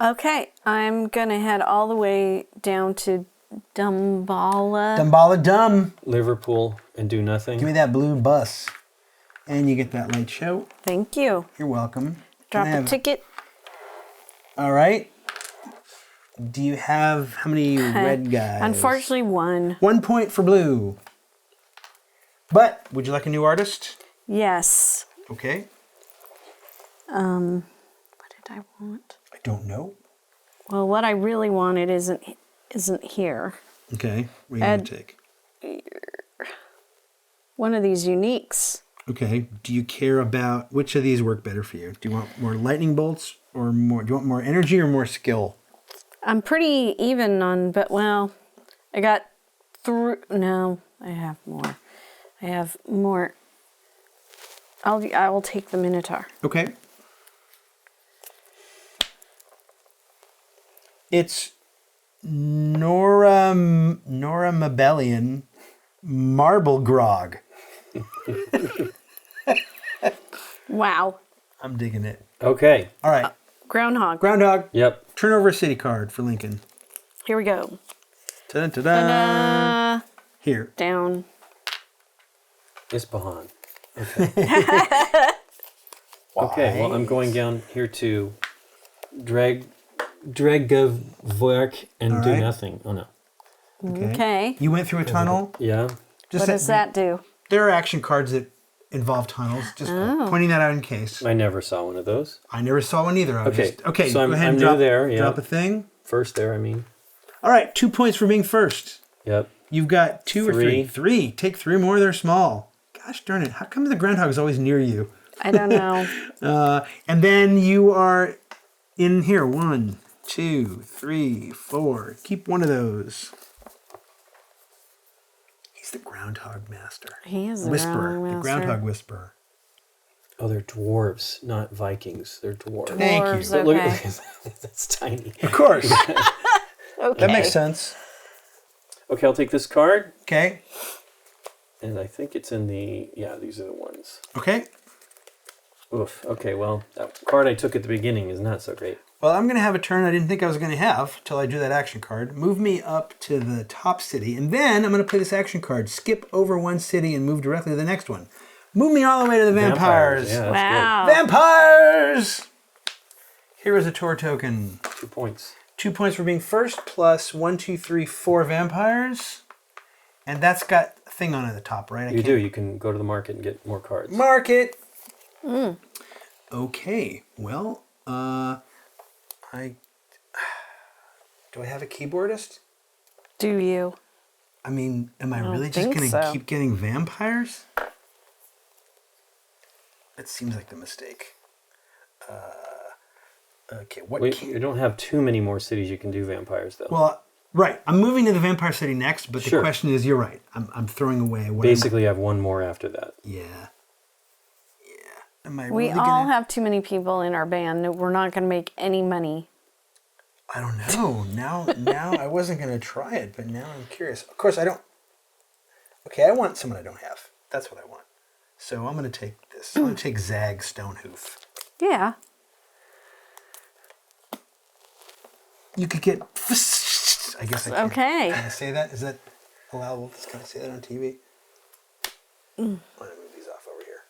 Okay, I'm going to head all the way down to Dumbala. Dumbala Dum. Liverpool and do nothing. Give me that blue bus. And you get that light show. Thank you. You're welcome. Drop Can I a have- ticket. All right. Do you have how many red guys? Unfortunately, 1. 1 point for blue. But would you like a new artist? Yes. Okay. What did I want? I don't know. Well, what I really wanted isn't here. Okay. What are you going to take? One of these uniques. Okay. Do you care about which of these work better for you? Do you want more lightning bolts or more? Do you want more energy or more skill? I'm pretty even on, but well, I got no, I have more. I have more. I will take the Minotaur. Okay. It's Nora Mabellian Marble Grog. Wow. I'm digging it. Okay. All right. Groundhog. Groundhog. Yep. Turn over a city card for Lincoln. Here we go. Ta-da-ta-da. Ta-da. Here. Down. Ispahan. Okay. Okay, well, I'm going down here to Dragavvork and All do right. nothing. Oh, no. Okay. You went through a tunnel. Yeah. Just What does that do? There are action cards that involve tunnels. Just pointing that out in case. I never saw one of those. I never saw one either. Okay, Okay. so Go ahead I'm and new drop, there, yeah. drop a thing. First there, I mean. All right. 2 points for being first. Yep. You've got 2 or 3. 3. Take 3 more. They're small. Gosh darn it. How come the groundhog is always near you? I don't know. And then you are in here. 1, 2, 3, 4. Keep 1 of those. He's the groundhog master. He is the Whisperer. groundhog The master. groundhog whisperer. Oh, they're dwarves, not Vikings. They're dwarves. Thank you. Dwarves, But look, okay. that's tiny. Of course. Okay. That makes sense. Okay, I'll take this card. Okay. And I think it's in the... Yeah, these are the ones. Okay. Oof. Okay, well, that card I took at the beginning is not so great. Well, I'm going to have a turn I didn't think I was going to have till I drew that action card. Move me up to the top city, and then I'm going to play this action card. Skip over one city and move directly to the next one. Move me all the way to the vampires. Yeah, that's Wow. Vampires! Here is a tour token. good. 2 points. 2 points for being first, plus 1, 2, 3, 4 vampires. And that's got a thing on it at the top, right? You do. You can go to the market and get more cards. Market! Okay, well, do I have a keyboardist? Do you? I mean, am I don't really just think going to so. keep getting vampires? That seems like the mistake. Okay, what Wait, you don't have too many more cities you can do vampires, though. Well, right. I'm moving to the vampire city next, but the Sure. question is, you're right. I'm throwing away what Basically, you have one more after that. Yeah. Am I We really all gonna... have too many people in our band. We're not going to make any money. I don't know. Now I wasn't going to try it, but now I'm curious. Of course, I don't... Okay, I want someone I don't have. That's what I want. So I'm going to take this. I'm going to take Zag Stonehoof. Yeah. You could get... I guess I can. Okay. Can I say that? Is that allowable? Can I say that on TV? I'm going to move these off over here.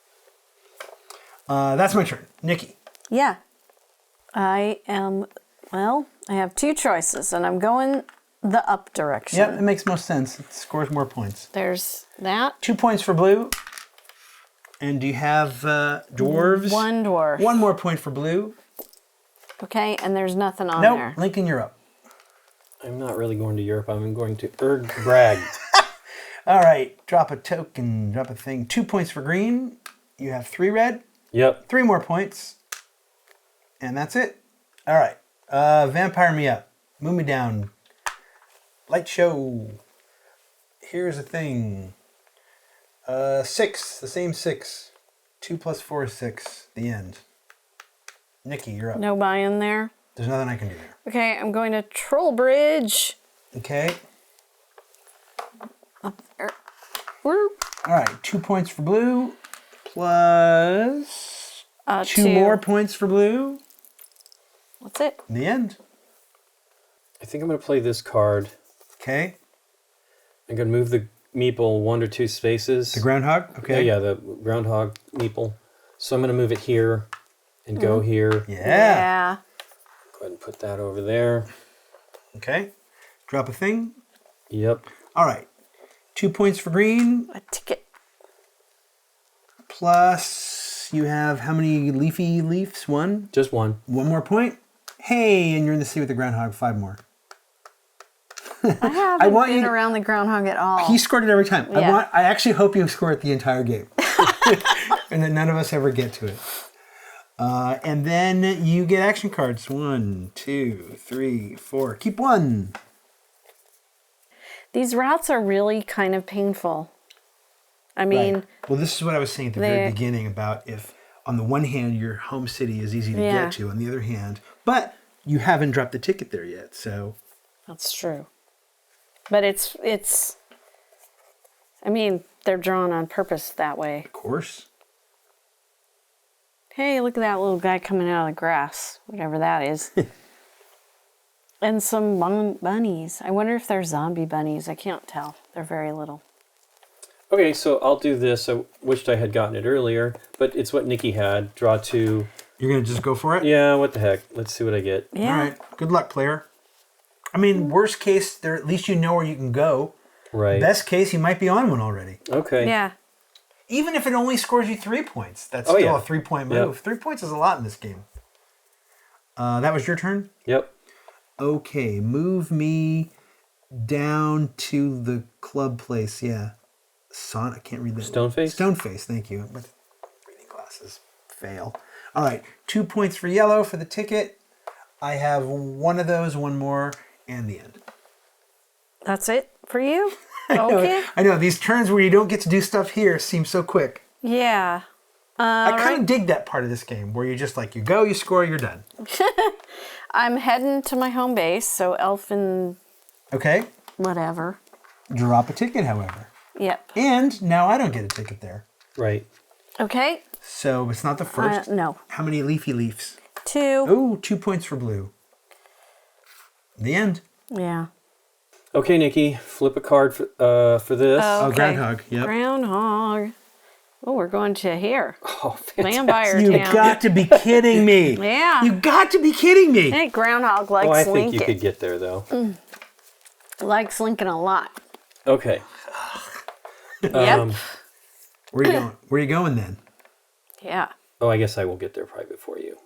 That's my turn. Nikki. Yeah. I have two choices, and I'm going the up direction. Yep, it makes most sense. It scores more points. There's that. 2 points for blue. And do you have dwarves? One dwarf. One more point for blue. Okay, and there's nothing on Nope. there. Lincoln, you're up. I'm not really going to Europe. I'm going to Bragg. All right. Drop a token. Drop a thing. 2 points for green. You have 3 red. Yep. 3 more points. And that's it. All right. Vampire me up. Move me down. Light show. Here's a thing. 6. The same 6. 2 plus 4 is 6. The end. Nikki, you're up. No buy-in there. There's nothing I can do there. Okay, I'm going to Troll Bridge. Okay. Up there. Whoop. All right. 2 points for blue. Plus 2 more points for blue. That's it. The end. I think I'm going to play this card. Okay. I'm going to move the meeple 1 or 2 spaces. The groundhog. Okay. Yeah, the groundhog meeple. So I'm going to move it here and go here. Yeah. Go ahead and put that over there. Okay. Drop a thing. Yep. All right. 2 points for green. A ticket. Plus, you have how many leafy leaves? 1? Just 1. 1 more point. Hey, and you're in the sea with the groundhog. 5 more. I haven't want been you- around the groundhog at all. He scored it every time. Yeah. I actually hope you score it the entire game. And that none of us ever get to it. And then you get action cards. 1, 2, 3, 4. Keep 1. These routes are really kind of painful. I mean, Right. Well, this is what I was saying at the very beginning about if, on the one hand, your home city is easy to get to, on the other hand, but you haven't dropped the ticket there yet, so. that's true. But it's. I mean, they're drawn on purpose that way. Of course. Hey, look at that little guy coming out of the grass, whatever that is. And some bunnies. I wonder if they're zombie bunnies. I can't tell. They're very little. Okay, so I'll do this. I wished I had gotten it earlier, but it's what Nikki had. Draw 2. You're going to just go for it? Yeah, what the heck. Let's see what I get. Yeah. All right. Good luck, player. I mean, worst case, there at least you know where you can go. Right. Best case, you might be on one already. Okay. Yeah. Even if it only scores you 3 points, that's Oh, still yeah. a 3-point Yep. move. 3 points is a lot in this game. That was your turn? Yep. Okay, move me down to the club place. Yeah. I can't read that. Stoneface? Stoneface, thank you. But reading glasses fail. All right, 2 points for yellow for the ticket. I have 1 of those, 1 more, and the end. That's it for you? Okay. I know, these turns where you don't get to do stuff here seem so quick. Yeah. I kind of dig that part of this game where you're just like, you go, you score, you're done. I'm heading to my home base, so elfin Okay. whatever. Drop a ticket, however. Yep. And now I don't get a ticket there. Right. Okay. So it's not the first. No. How many leafy leaves? 2. Oh, 2 points for blue. The end. Yeah. Okay, Nikki, flip a card for this. Oh, Okay. groundhog. Yep. Groundhog. Oh, we're going to here. Oh, fantastic. Vampire You town. got to be kidding me. Yeah. You got to be kidding me. Hey, groundhog likes Oh, I think Lincoln. you could get there, though. Likes Lincoln a lot. Okay. Yep. Where are you going? Where are you going then? Yeah. Oh, I guess I will get there probably before you.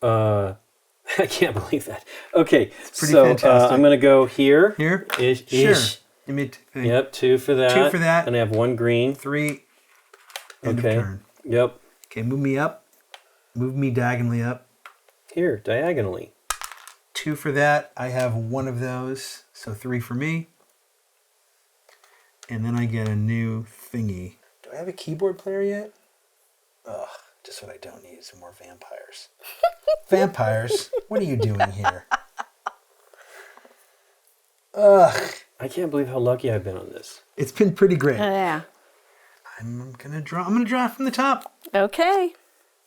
I can't believe that. Okay, pretty so fantastic. I'm going to go here. Here? Ish. Sure. Give me Yep, 2 for that. 2 for that. And I have 1 green. 3. End Okay. of turn. Yep. Okay, move me up. Move me diagonally up. Here, diagonally. 2 for that. I have 1 of those, so 3 for me. And then I get a new thingy. Do I have a keyboard player yet? Ugh, just what I don't need. Some more vampires. Vampires? What are you doing here? Ugh. I can't believe how lucky I've been on this. It's been pretty great. Yeah. I'm gonna draw from the top. Okay.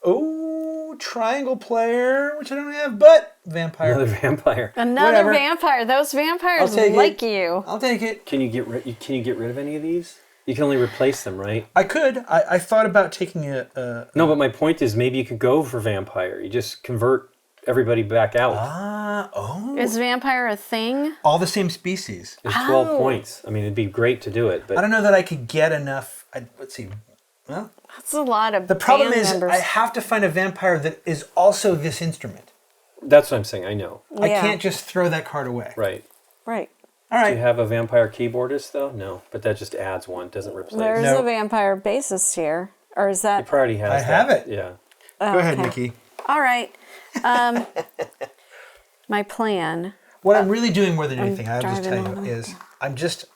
Oh, triangle player, which I don't have, but vampire. Another vampire. Another Whatever. vampire. Those vampires I'll take like it. you. I'll take it. Can you get rid of any of these? You can only replace them, right? I could. I thought about taking a No, but my point is maybe you could go for vampire. You just convert everybody back out. Is vampire a thing? all the same species. It's 12 points. I mean, it'd be great to do it, but I don't know that I could get enough. Let's see. Well, That's a lot of the problem band is members. I have to find a vampire that is also this instrument. that's what I'm saying. I know. I Yeah. can't just throw that card away. Right. Right. All Do right. you have a vampire keyboardist, though? No, but that just adds one. Doesn't replace. There's No. a vampire bassist here. Or is that... It already has I that. have it. Yeah. Go ahead, okay. Nikki. All right. My plan... What I'm really doing more than anything, I'll just driving tell you, on is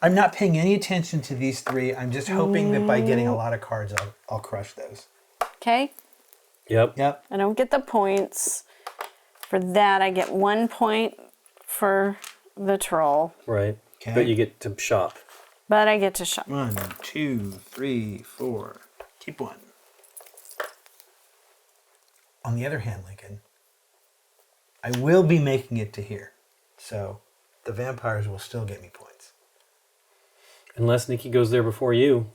I'm not paying any attention to these 3. I'm just hoping that by getting a lot of cards, I'll crush those. Okay? Yep. Yep. I don't get the points. For that, I get 1 point for the troll. Right. Okay. But you get to shop. But I get to shop. 1, 2, 3, 4. Keep 1. On the other hand, Lincoln, I will be making it to here. So the vampires will still get me points. Unless Nikki goes there before you.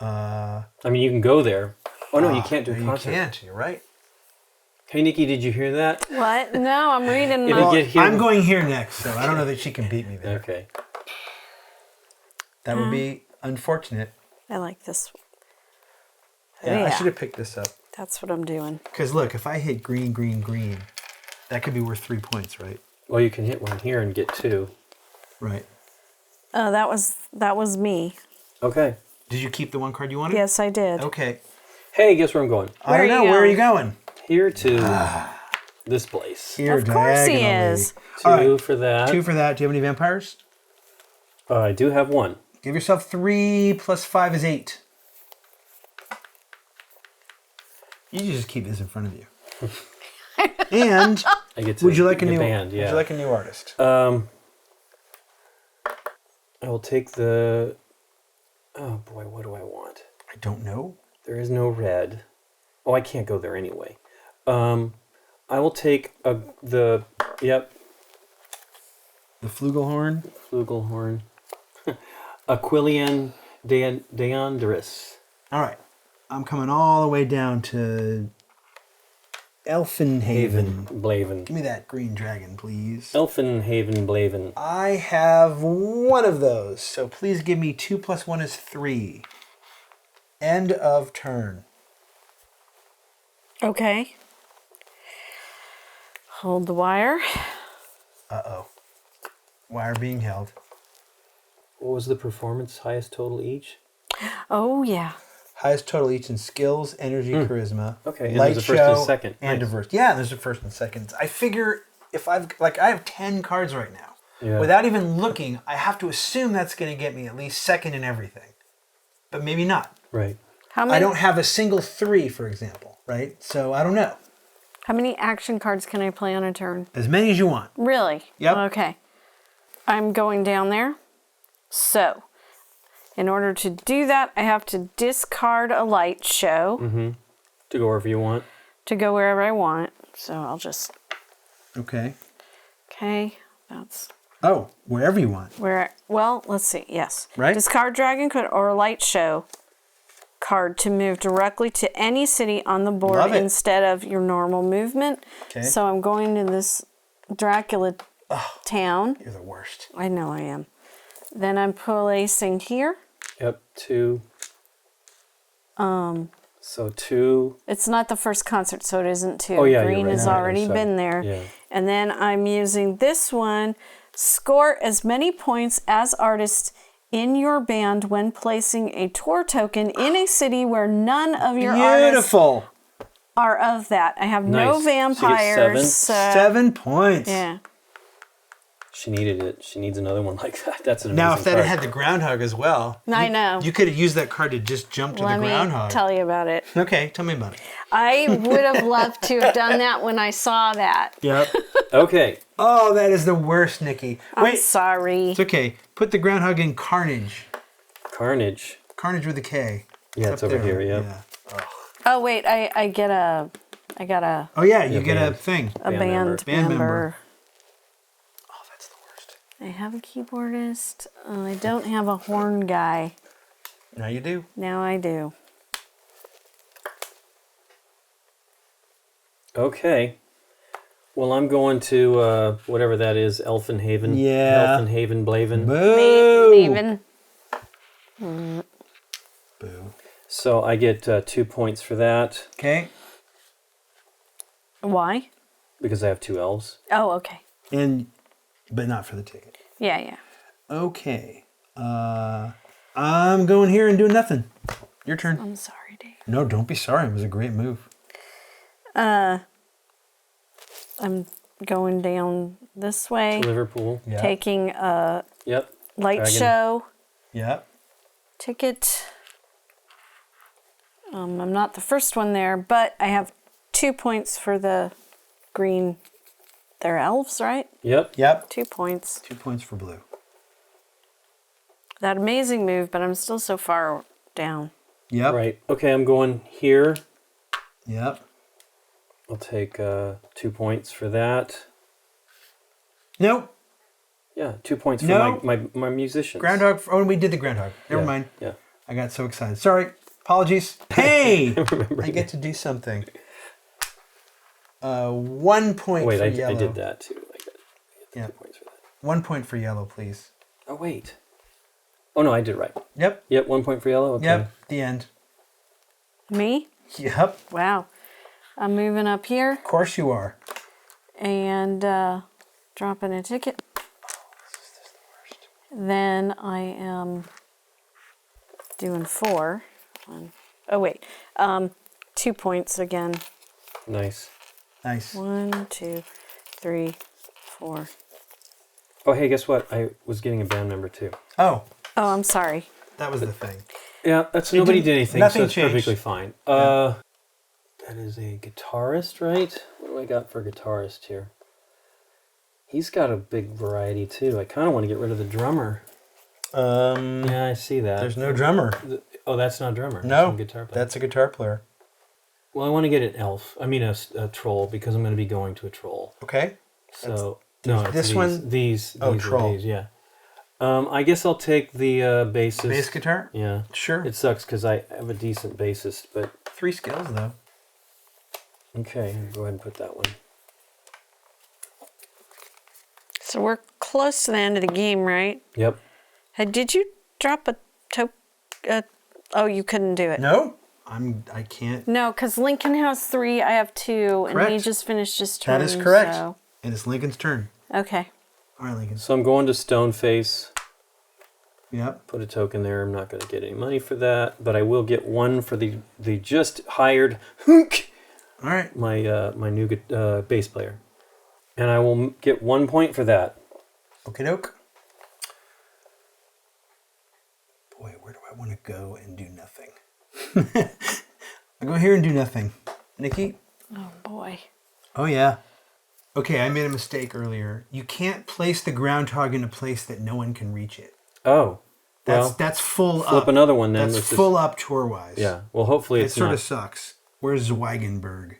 I mean, you can go there. Oh, no, you can't do a No, concert. you can't. You're right. Hey, Nikki, did you hear that? What? No, I'm reading If my... you get here... I'm going here next, so I don't know that she can beat me there. Okay. That would be unfortunate. I like this one. Yeah, I Yeah. should have picked this up. That's what I'm doing. Because look, if I hit green, green, green, that could be worth 3 points, right? Well, you can hit one here and get 2. Right. Oh, that was me. Okay. Did you keep the 1 card you wanted? Yes, I did. Okay. Hey, guess where I'm going? I don't are know. you Where are going? you going? Here to this place. Here, Of course he diagonally. is. 2 All right. for that. 2 for that. Do you have any vampires? I do have 1. Give yourself 3 plus 5 is 8. You just keep this in front of you. And I get to would you like a the new band? Yeah. Would you like a new artist? I will take the. Oh boy, what do I want? I don't know. There is no red. Oh, I can't go there anyway. I will take the. Yep, The flugelhorn. flugelhorn. Aquilian Deandris. All right. I'm coming all the way down to Elfinhaven. Blaven. Give me that green dragon, please. Elfinhaven Blaven. I have 1 of those, so please give me 2 plus 1 is 3. End of turn. Okay. Hold the wire. Uh-oh. Wire being held. What was the performance highest total each? Oh, yeah. Highest total each in skills, energy, charisma. Okay, and light there's a first and a show, second. and Nice. diversity. Yeah, there's a first and second. I figure if I have 10 cards right now. Yeah. Without even looking, I have to assume that's going to get me at least second in everything. But maybe not. Right. How many? I don't have a single 3, for example, right? So I don't know. How many action cards can I play on a turn? As many as you want. Really? Yep. Okay. I'm going down there. So, in order to do that, I have to discard a light show To go wherever you want. to go wherever I want. So I'll just, Okay. okay, that's Oh, wherever you want. where, well, let's see, yes. Right. Discard dragon card or light show card to move directly to any city on the board Love it. instead of your normal movement. Okay. So I'm going to this Dracula town. You're the worst. I know I am. Then I'm placing here. Yep. 2. So 2. It's not the first concert, so it isn't 2. Oh, yeah, you're Green right. has No, already sorry. been there. Yeah. And then I'm using this one. Score as many points as artist in your band when placing a tour token in a city where none of your artists Beautiful. are of that. I have no Nice. So you get vampires. 7 points. Yeah. She needed it. She needs another one like that. That's an amazing Now, if that card. had the groundhog as well, I know. you could have used that card to just jump to Let the me groundhog. tell you about it. Okay, tell me about it. I would have loved to have done that when I saw that. Yep. Okay. Oh, that is the worst, Nikki. I'm Wait, sorry. it's okay. Put the groundhog in Carnage. Carnage. Carnage with a K. Yeah, it's up over there. here, yeah. Oh wait, I get a Oh yeah, you get a band. thing. a Band band, member. Band member. member. Oh, that's the worst. I have a keyboardist. I don't have a horn guy. Now you do. Now I do. Okay. Well, I'm going to whatever that is, Elfenhaven. Yeah. Elfenhaven, Blaven. Boo. Even. Boo. So I get 2 points for that Okay. Why? because I have 2 elves. Oh, okay. But not for the ticket. Yeah, yeah. Okay. I'm going here and doing nothing. Your turn. I'm sorry, Dave. No, don't be sorry. It was a great move. I'm going down this way, To Liverpool. Yeah. taking a Yep. light Dragon. show Yeah. ticket. I'm not the first one there, but I have 2 points for the green. They're elves, right? Yep. Yep. 2 points. 2 points for blue. That amazing move, but I'm still so far down. Yep. Right. Okay, I'm going here. Yep. I'll take 2 points for that. Nope. Yeah, 2 points for No. my musicians. Groundhog. Oh, we did the groundhog. Never Yeah, mind. Yeah. I got so excited. Sorry. Apologies. Hey! Remember I get to do something. 1 point Wait, for I yellow. did that too. I get Yeah. 2 points for that. 1 point for yellow, please. Oh, wait. Oh, no, I did right. Yep. Yep, 1 point for yellow. Okay. Yep. The end. Me? Yep. Wow. I'm moving up here Of course you are. and dropping a ticket. Then I am doing 4. Oh, wait. 2 points again. Nice. Nice. 1, 2, 3, 4. Oh, hey, guess what? I was getting a band member too. Oh, Oh, I'm sorry. that was the thing. Yeah, that's nobody didn't- did anything, nothing so it's changed. perfectly fine. Yeah. That is a guitarist, right? What do I got for guitarist here? He's got a big variety too. I kind of want to get rid of the drummer. Yeah, I see that. There's no drummer. Oh, that's not a drummer. No, That's a guitar player. that's a guitar player. Well, I want to get an elf. I mean, a troll because I'm going to be going to a troll. Okay. So no, it's this these. one? These. Oh, these are troll. These, yeah. I guess I'll take the bassist. Bass guitar? Yeah. Sure. It sucks because I have a decent bassist, but 3 skills though. okay, go ahead and put that one. So we're close to the end of the game, right? Yep. Hey, did you drop a oh, you couldn't do it. No, I can't. No, because Lincoln has 3, I have 2, and he Correct. just finished his turn. That is correct. So. And it's Lincoln's turn. Okay. All right, Lincoln. So I'm going to Stoneface. Yep. Put a token there. I'm not going to get any money for that, but I will get 1 for the just hired hunk, All right. my new bass player, and I will get 1 point for that. Okie doke. Boy, where do I want to go and do nothing? I go here and do nothing. Nikki? Oh boy. Oh, yeah. Okay, I made a mistake earlier. You can't place the groundhog in a place that no one can reach it. Oh. That's full up. Flip another one then. That's full up tour-wise. Yeah. Well, hopefully It it's sort not. of sucks. Where's Zweigenberg?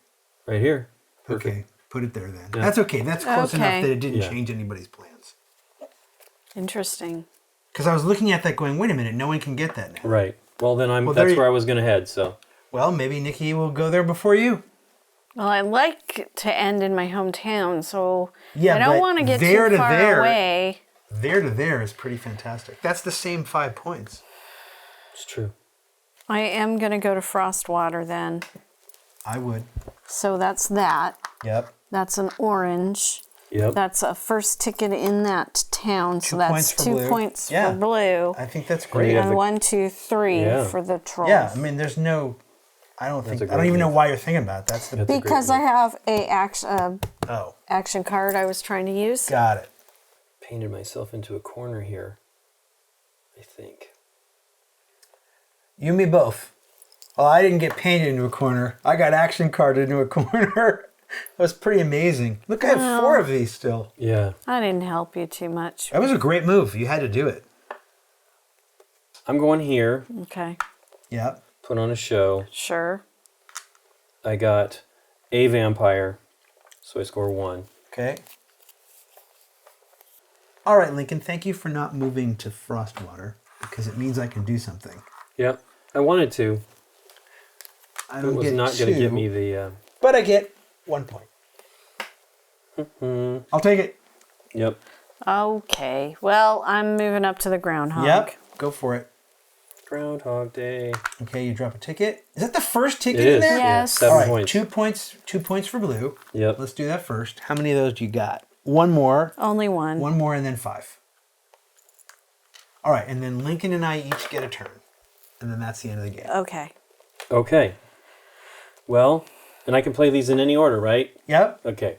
Right here. Perfect. Okay, put it there then. Yeah. That's okay. That's close enough Okay. that it didn't Yeah. change anybody's plans. Interesting. Because I was looking at that going, wait a minute, no one can get that now. Right. Well, then Well, that's there where I was going to head, so. Well, maybe Nikki will go there before you. Well, I like to end in my hometown, so Yeah, I don't but want to get there too to far there- away. There to there is pretty fantastic. That's the same 5 points. It's true. I am going to go to Frostwater then. I would. So that's that. Yep. That's an orange. Yep. That's a first ticket in that town. So 2 that's points for 2 blue. points Yeah. for blue. I think that's you great. have And the- 1, 2, 3 Yeah. for the trolls. Yeah, I mean, there's no. I don't That's think. a I don't great even know move. why you're thinking about it. That's the. That's a great Because I move. have a Oh, action card I was trying to use. got it. Painted myself into a corner here, I think. You and me both. Well, I didn't get painted into a corner. I got action carded into a corner. That was pretty amazing. Look, I have 4 of these still. Yeah. I didn't help you too much. That was a great move. You had to do it. I'm going here, Okay. Yep. put on a show. Sure. I got a vampire, so I score 1. Okay. All right, Lincoln. Thank you for not moving to Frostwater because it means I can do something. Yep. I wanted to. I It don't was get not going to 2, give me the. but I get 1 point. I'll take it. Yep. Okay. Well, I'm moving up to the groundhog. Yep. Go for it. Groundhog Day. Okay, you drop a ticket. Is that the first ticket It in is. there? Yeah, Yes. 7 All right, points. 2 points. 2 points for blue. Yep. Let's do that first. How many of those do you got? One more. Only one. One more, and then 5. All right, and then Lincoln and I each get a turn, and then that's the end of the game. Okay. Okay. Well, and I can play these in any order, right? Yep. Okay.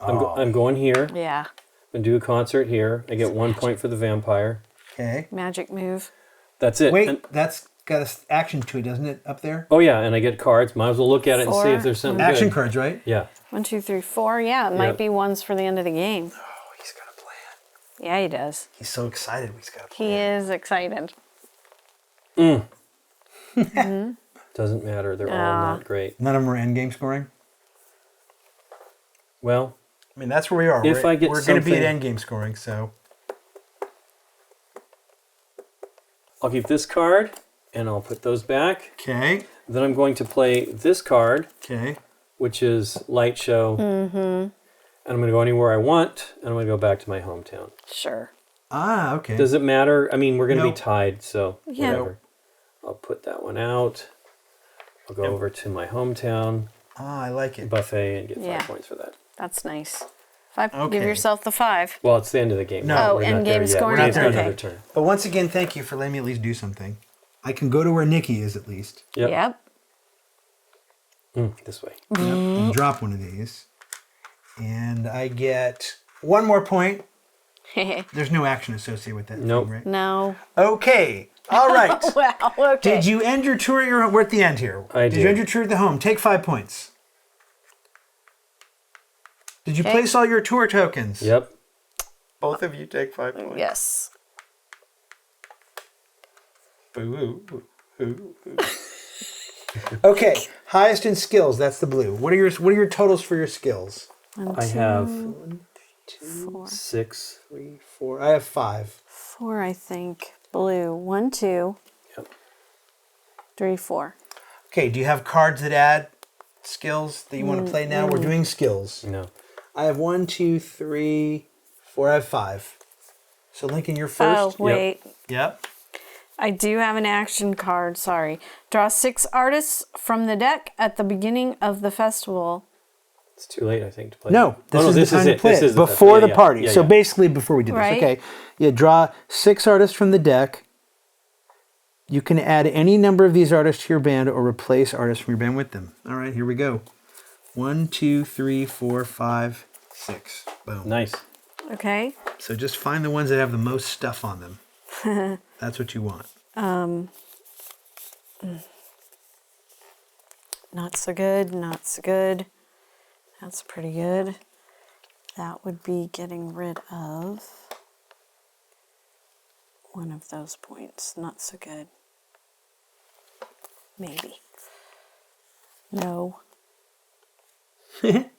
I'm going here. Yeah. I'm going to do a concert here. I get 1 point for the vampire. Okay. Magic move. That's it. Wait, And- that's got an action to it, doesn't it? Up there. oh, yeah, and I get cards. Might as well look at it and see 4. if there's something Action good. cards, right? Yeah. 1, 2, 3, 4. Yeah, it might Yep. be ones for the end of the game. Oh, he's got a plan. Yeah, he does. He's so excited. He's got a plan. He is excited. Doesn't matter. They're all not great. None of them are endgame scoring. Well, I mean, that's where we are. If I get we're going to be at something- endgame scoring, so I'll keep this card, and I'll put those back. okay, Then I'm going to play this card, okay. which is Light Show. Mm-hmm. And I'm going to go anywhere I want, and I'm going to go back to my hometown. Sure. Ah, okay. Does it matter? I mean, we're going to No. be tied, so Yeah. whatever. I'll put that one out. I'll go over to my hometown Ah, I like it. buffet and get 5 Yeah. points for that. That's nice. 5. Give Okay. yourself the 5. Well, it's the end of the game. No. Oh, we're not end there game yet. scoring? Dave's got Okay. another turn. But once again, thank you for letting me at least do something. I can go to where Nikki is at least. Yep. This way. Yep, and drop one of these. And I get 1 more point. There's no action associated with that Nope. thing, right? No. Okay. All right. Wow. Okay. Did you end your tour? We're at the end here. I Did you did. end your tour at the home? Take 5 points. Did you Okay. place all your tour tokens? Yep. Both of you take 5 points. Yes. Boo, boo, boo, boo. Okay, highest in skills. That's the blue. What are your totals for your skills? I have 4. 6. 3, 4. I have 5. 4, I think. Blue. 1, 2, Yep. 3, 4. Okay, do you have cards that add skills that you want to play now? We're doing skills. No. I have 1, 2, 3, 4. I have 5. So Lincoln, you're first. Oh, wait. Yep. I do have an action card. Sorry. Draw 6 artists from the deck at the beginning of the festival. It's too late, I think, to play. No, this Oh, is the time to play This it. is the Before yeah, the yeah, party. yeah, So yeah. basically before we do this. Right. Okay. Yeah, draw 6 artists from the deck. You can add any number of these artists to your band or replace artists from your band with them. All right, here we go. 1, 2, 3, 4, 5, 6. Boom. Nice. Okay. So just find the ones that have the most stuff on them. That's what you want. not so good, not so good. That's pretty good. That would be getting rid of one of those points. Not so good. Maybe. No.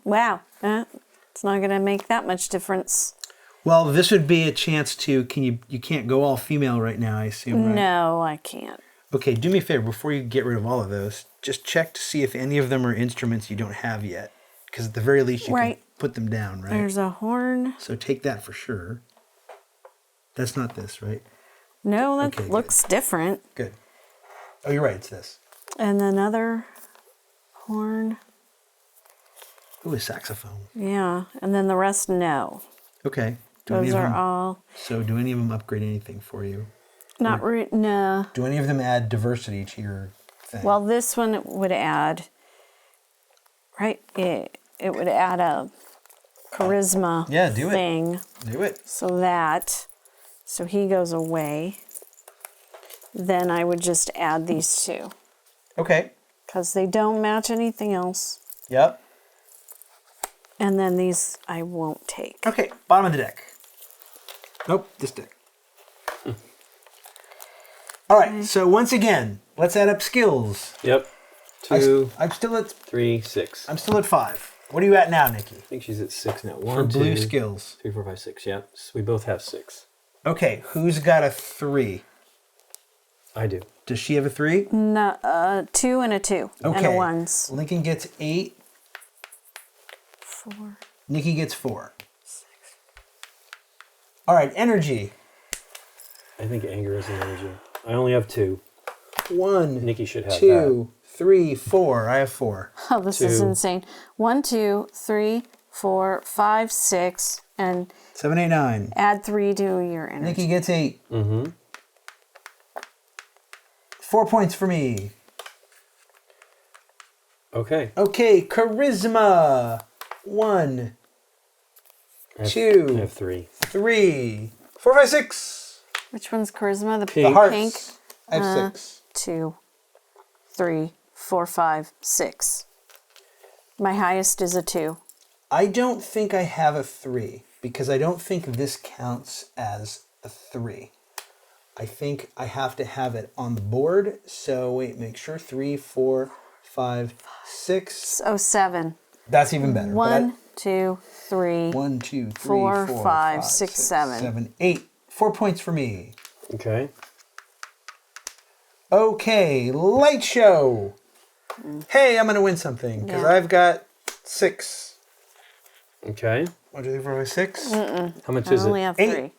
Wow. It's not going to make that much difference. Well, this would be a chance to, you can't go all female right now, I assume, right? No, I can't. Okay, do me a favor, before you get rid of all of those, just check to see if any of them are instruments you don't have yet. Because at the very least, you can put them down, right? There's a horn. So take that for sure. That's not this, right? No, that looks different. Good. Oh, you're right, it's this. And another horn. Ooh, a saxophone. Yeah, and then the rest, no. Okay. Those are all. So do any of them upgrade anything for you? Not no. Do any of them add diversity to your thing? Well, this one would add, right? It would add a charisma thing. Do it. So he goes away. Then I would just add these two. Okay. Because they don't match anything else. Yep. And then these I won't take. Okay, bottom of the deck. Nope, this deck. All right, so once again, let's add up skills. Yep. 2, I'm still at 3, 6. I'm still at 5. What are you at now, Nikki? I think she's at 6 now. 1, For blue 2, skills. 3, 4, 5, 6. Yeah, so we both have 6. Okay, who's got a 3? I do. Does she have a 3? No, 2 and a 2. Okay. And a 1s. Lincoln gets 8. 4. Nikki gets 4. 6. All right, energy. I think anger is an energy. I only have 2. 1. Nikki should have 2, 3, 4. I have 4. Oh, this is insane. 1, 2, 3, 4, 5, 6, and 7, 8, 9. add 3 to your energy. Nikki gets 8. Mm-hmm. 4 points for me. Okay. Okay, charisma. 1, 2. I have 3. 3, 4, 5, 6. Which one's charisma? The Pink. Hearts. pink. I have 6. 2, 3, 4, 5, 6. My highest is a 2. I don't think I have a 3 because I don't think this counts as a 3. I think I have to have it on the board. So wait, make sure 3, 4, 5, 6. Oh, 7. That's even better. 1, 2, 3, 1, 2, 3, 4, 4, 5, 6, 7. 7, 8. 4 points for me. Okay. Okay, light show. Hey, I'm going to win something because I've got 6. Okay. 1, 2, 3, 4, 5, 6. How much I is only it? have 8. 3.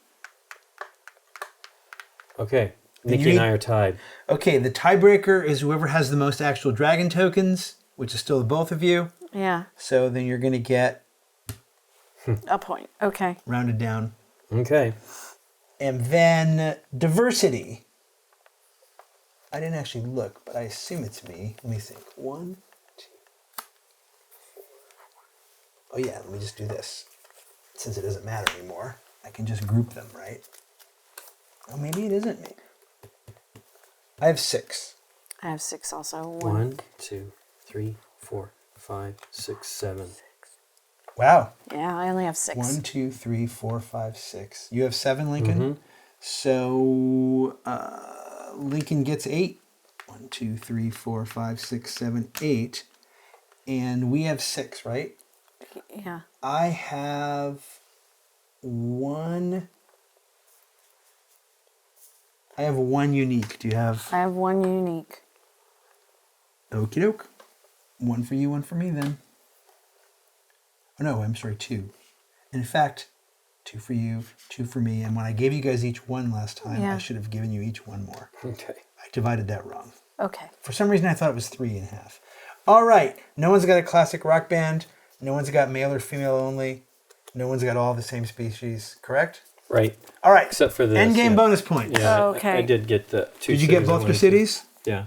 Okay. Nikki and I are tied. Okay, the tiebreaker is whoever has the most actual dragon tokens, which is still the both of you. Yeah, So then you're going to get a point. Okay. rounded down. Okay. And then diversity. I didn't actually look, but I assume it's me. Let me think. 1, 2. Oh yeah, let me just do this. Since it doesn't matter anymore, I can just group them, right? Oh, maybe it isn't me. I have 6. I have 6 also. 1, 2, 3, 4, 5, 6, 7. Wow. Yeah, I only have 6. 1, 2, 3, 4, 5, 6. You have 7, Lincoln? So Lincoln gets 8. 1, 2, 3, 4, 5, 6, 7, 8. And we have 6, right? Yeah. I have 1. I have 1 unique. Do you have? I have 1 unique. Okie doke. 1 for you, 1 for me then. Oh no, I'm sorry, 2. In fact, 2 for you, 2 for me. And when I gave you guys each 1 last time, I should have given you each 1 more. Okay. I divided that wrong. Okay. For some reason, I thought it was 3.5. All right. No one's got a classic rock band. No one's got male or female only. No one's got all the same species, correct? Right. All right. Except for this. End game bonus points. Yeah. Okay. I did get the 2 Did you get both your cities? Yeah.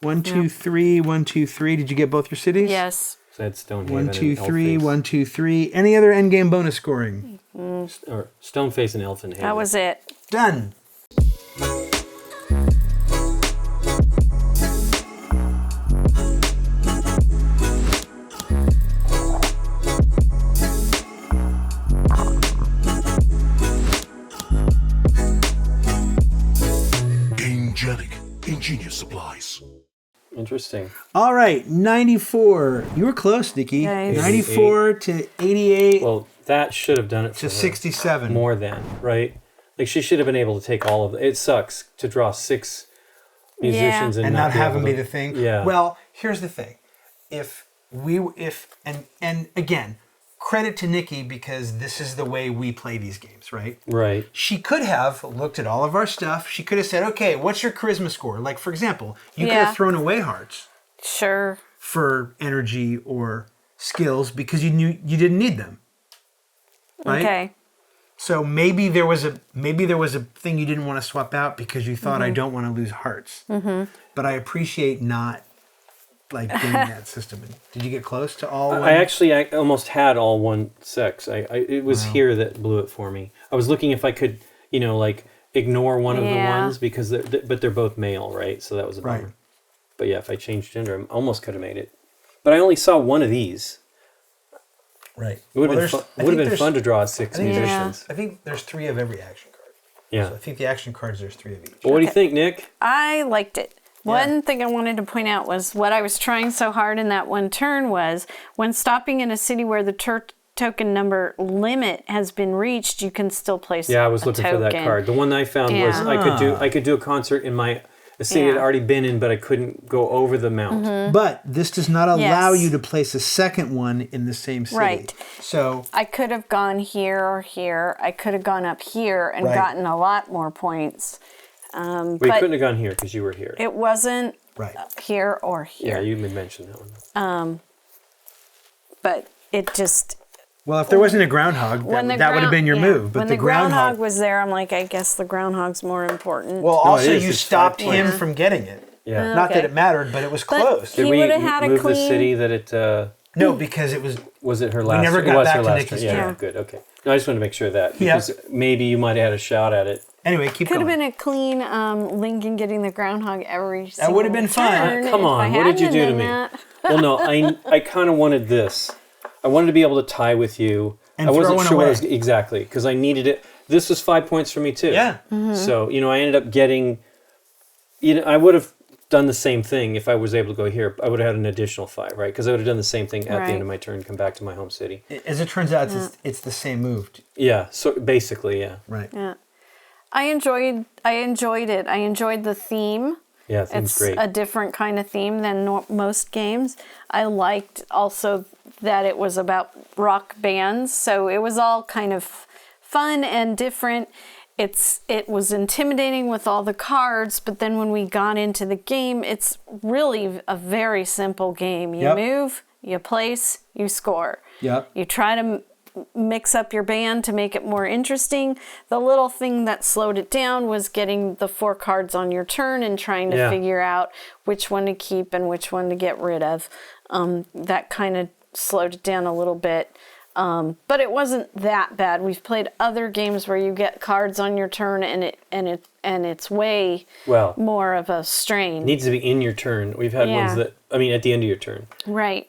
1, 2, 3, 1, 2, 3. Did you get both your cities? Yes. So that's Stonehaven. 1, 2, and 3, Elf Face. 1, 2, 3. Any other end game bonus scoring? Or Stoneface and Elfin Haven. That was it. Done. Gamegenic. Ingenious supplies. Interesting. All right, 94. You were close, Nikki. Nice. 94 to 88 Well, that should have done it for to her. 67. More than, right? Like, she should have been able to take all of it. It sucks to draw 6 musicians Yeah. and And not have them able be to- the thing. Yeah. Well, here's the thing. And again, credit to Nikki because this is the way we play these games, right? Right. She could have looked at all of our stuff. She could have said, okay, what's your charisma score? Like, for example, you could Yeah. have thrown away hearts Sure. for energy or skills because you knew you didn't need them. Right? Okay. So maybe there was a thing you didn't want to swap out because you thought I don't want to lose hearts. But I appreciate not like doing that system. Did you get close to all? I almost had all 1/6. It was here that blew it for me. I was looking if I could, like ignore one of the Yeah. ones because they're both male, right? So that was a bummer. Right. But yeah, if I changed gender, I almost could have made it. But I only saw one of these. Right. It would have been fun to draw 6 I think musicians. I think there's 3 of every action card. Yeah. So I think the action cards there's 3 of each. But what do you think, Nick? I liked it. One thing I wanted to point out was what I was trying so hard in that one turn was when stopping in a city where the token number limit has been reached, you can still place Yeah, I was a looking for that token. card. The one I found was Yeah. I could do a concert in a city I'd Yeah. already been in, but I couldn't go over the mount. But this does not allow Yes. you to place a second one in the same city. Right. So I could have gone here or here. I could have gone up here and Right. gotten a lot more points. Well, you But couldn't have gone here because you were here. it wasn't right. here or Yeah, here. you mentioned that one. But it just Well, if there wasn't a groundhog, that would have been your move. But when the groundhog was there, I'm like, I guess the groundhog's more important. Well, No, it also is. you It's stopped 5 him points. from getting it. Yeah. Not that Okay. it mattered, but it was But close. he Did we would've had a move the clean- city that it... No, because it was it her last never turn? got It was back her to last Nikki's turn. Yeah, turn. good, okay. No, I just wanted to make sure of that. Yeah. Because maybe you might have had a shot at it. Anyway, keep Could have going. been a clean Lincoln getting the groundhog every single would have been fun. turn Come if on, I what did you hadn't do to done me? that. Well, no, I kind of wanted this. I wanted to be able to tie with you. And I wasn't throw one sure what I away. was, exactly, because I needed it. This was 5 points for me, too. Yeah. So, I ended up getting... I would have done the same thing if I was able to go here. I would have had an additional 5, right? Because I would have done the same thing at the Right. end of my turn, come back to my home city. As it turns out, it's the same move. Yeah, so basically, yeah. Right. Yeah. I enjoyed it. I enjoyed the theme. Yeah, it seems It's great. a different kind of theme than most games. I liked also that it was about rock bands, so it was all kind of fun and different. It was intimidating with all the cards, but then when we got into the game, it's really a very simple game. You Yep. move, you place, you score. Yep. You try to mix up your band to make it more interesting. The little thing that slowed it down was getting the 4 cards on your turn and trying to Yeah. figure out which one to keep and which one to get rid of. That kind of slowed it down a little bit. But it wasn't that bad. We've played other games where you get cards on your turn and it's way Well, more of a strain. needs to be in your turn. We've had Yeah. ones that, at the end of your turn. Right,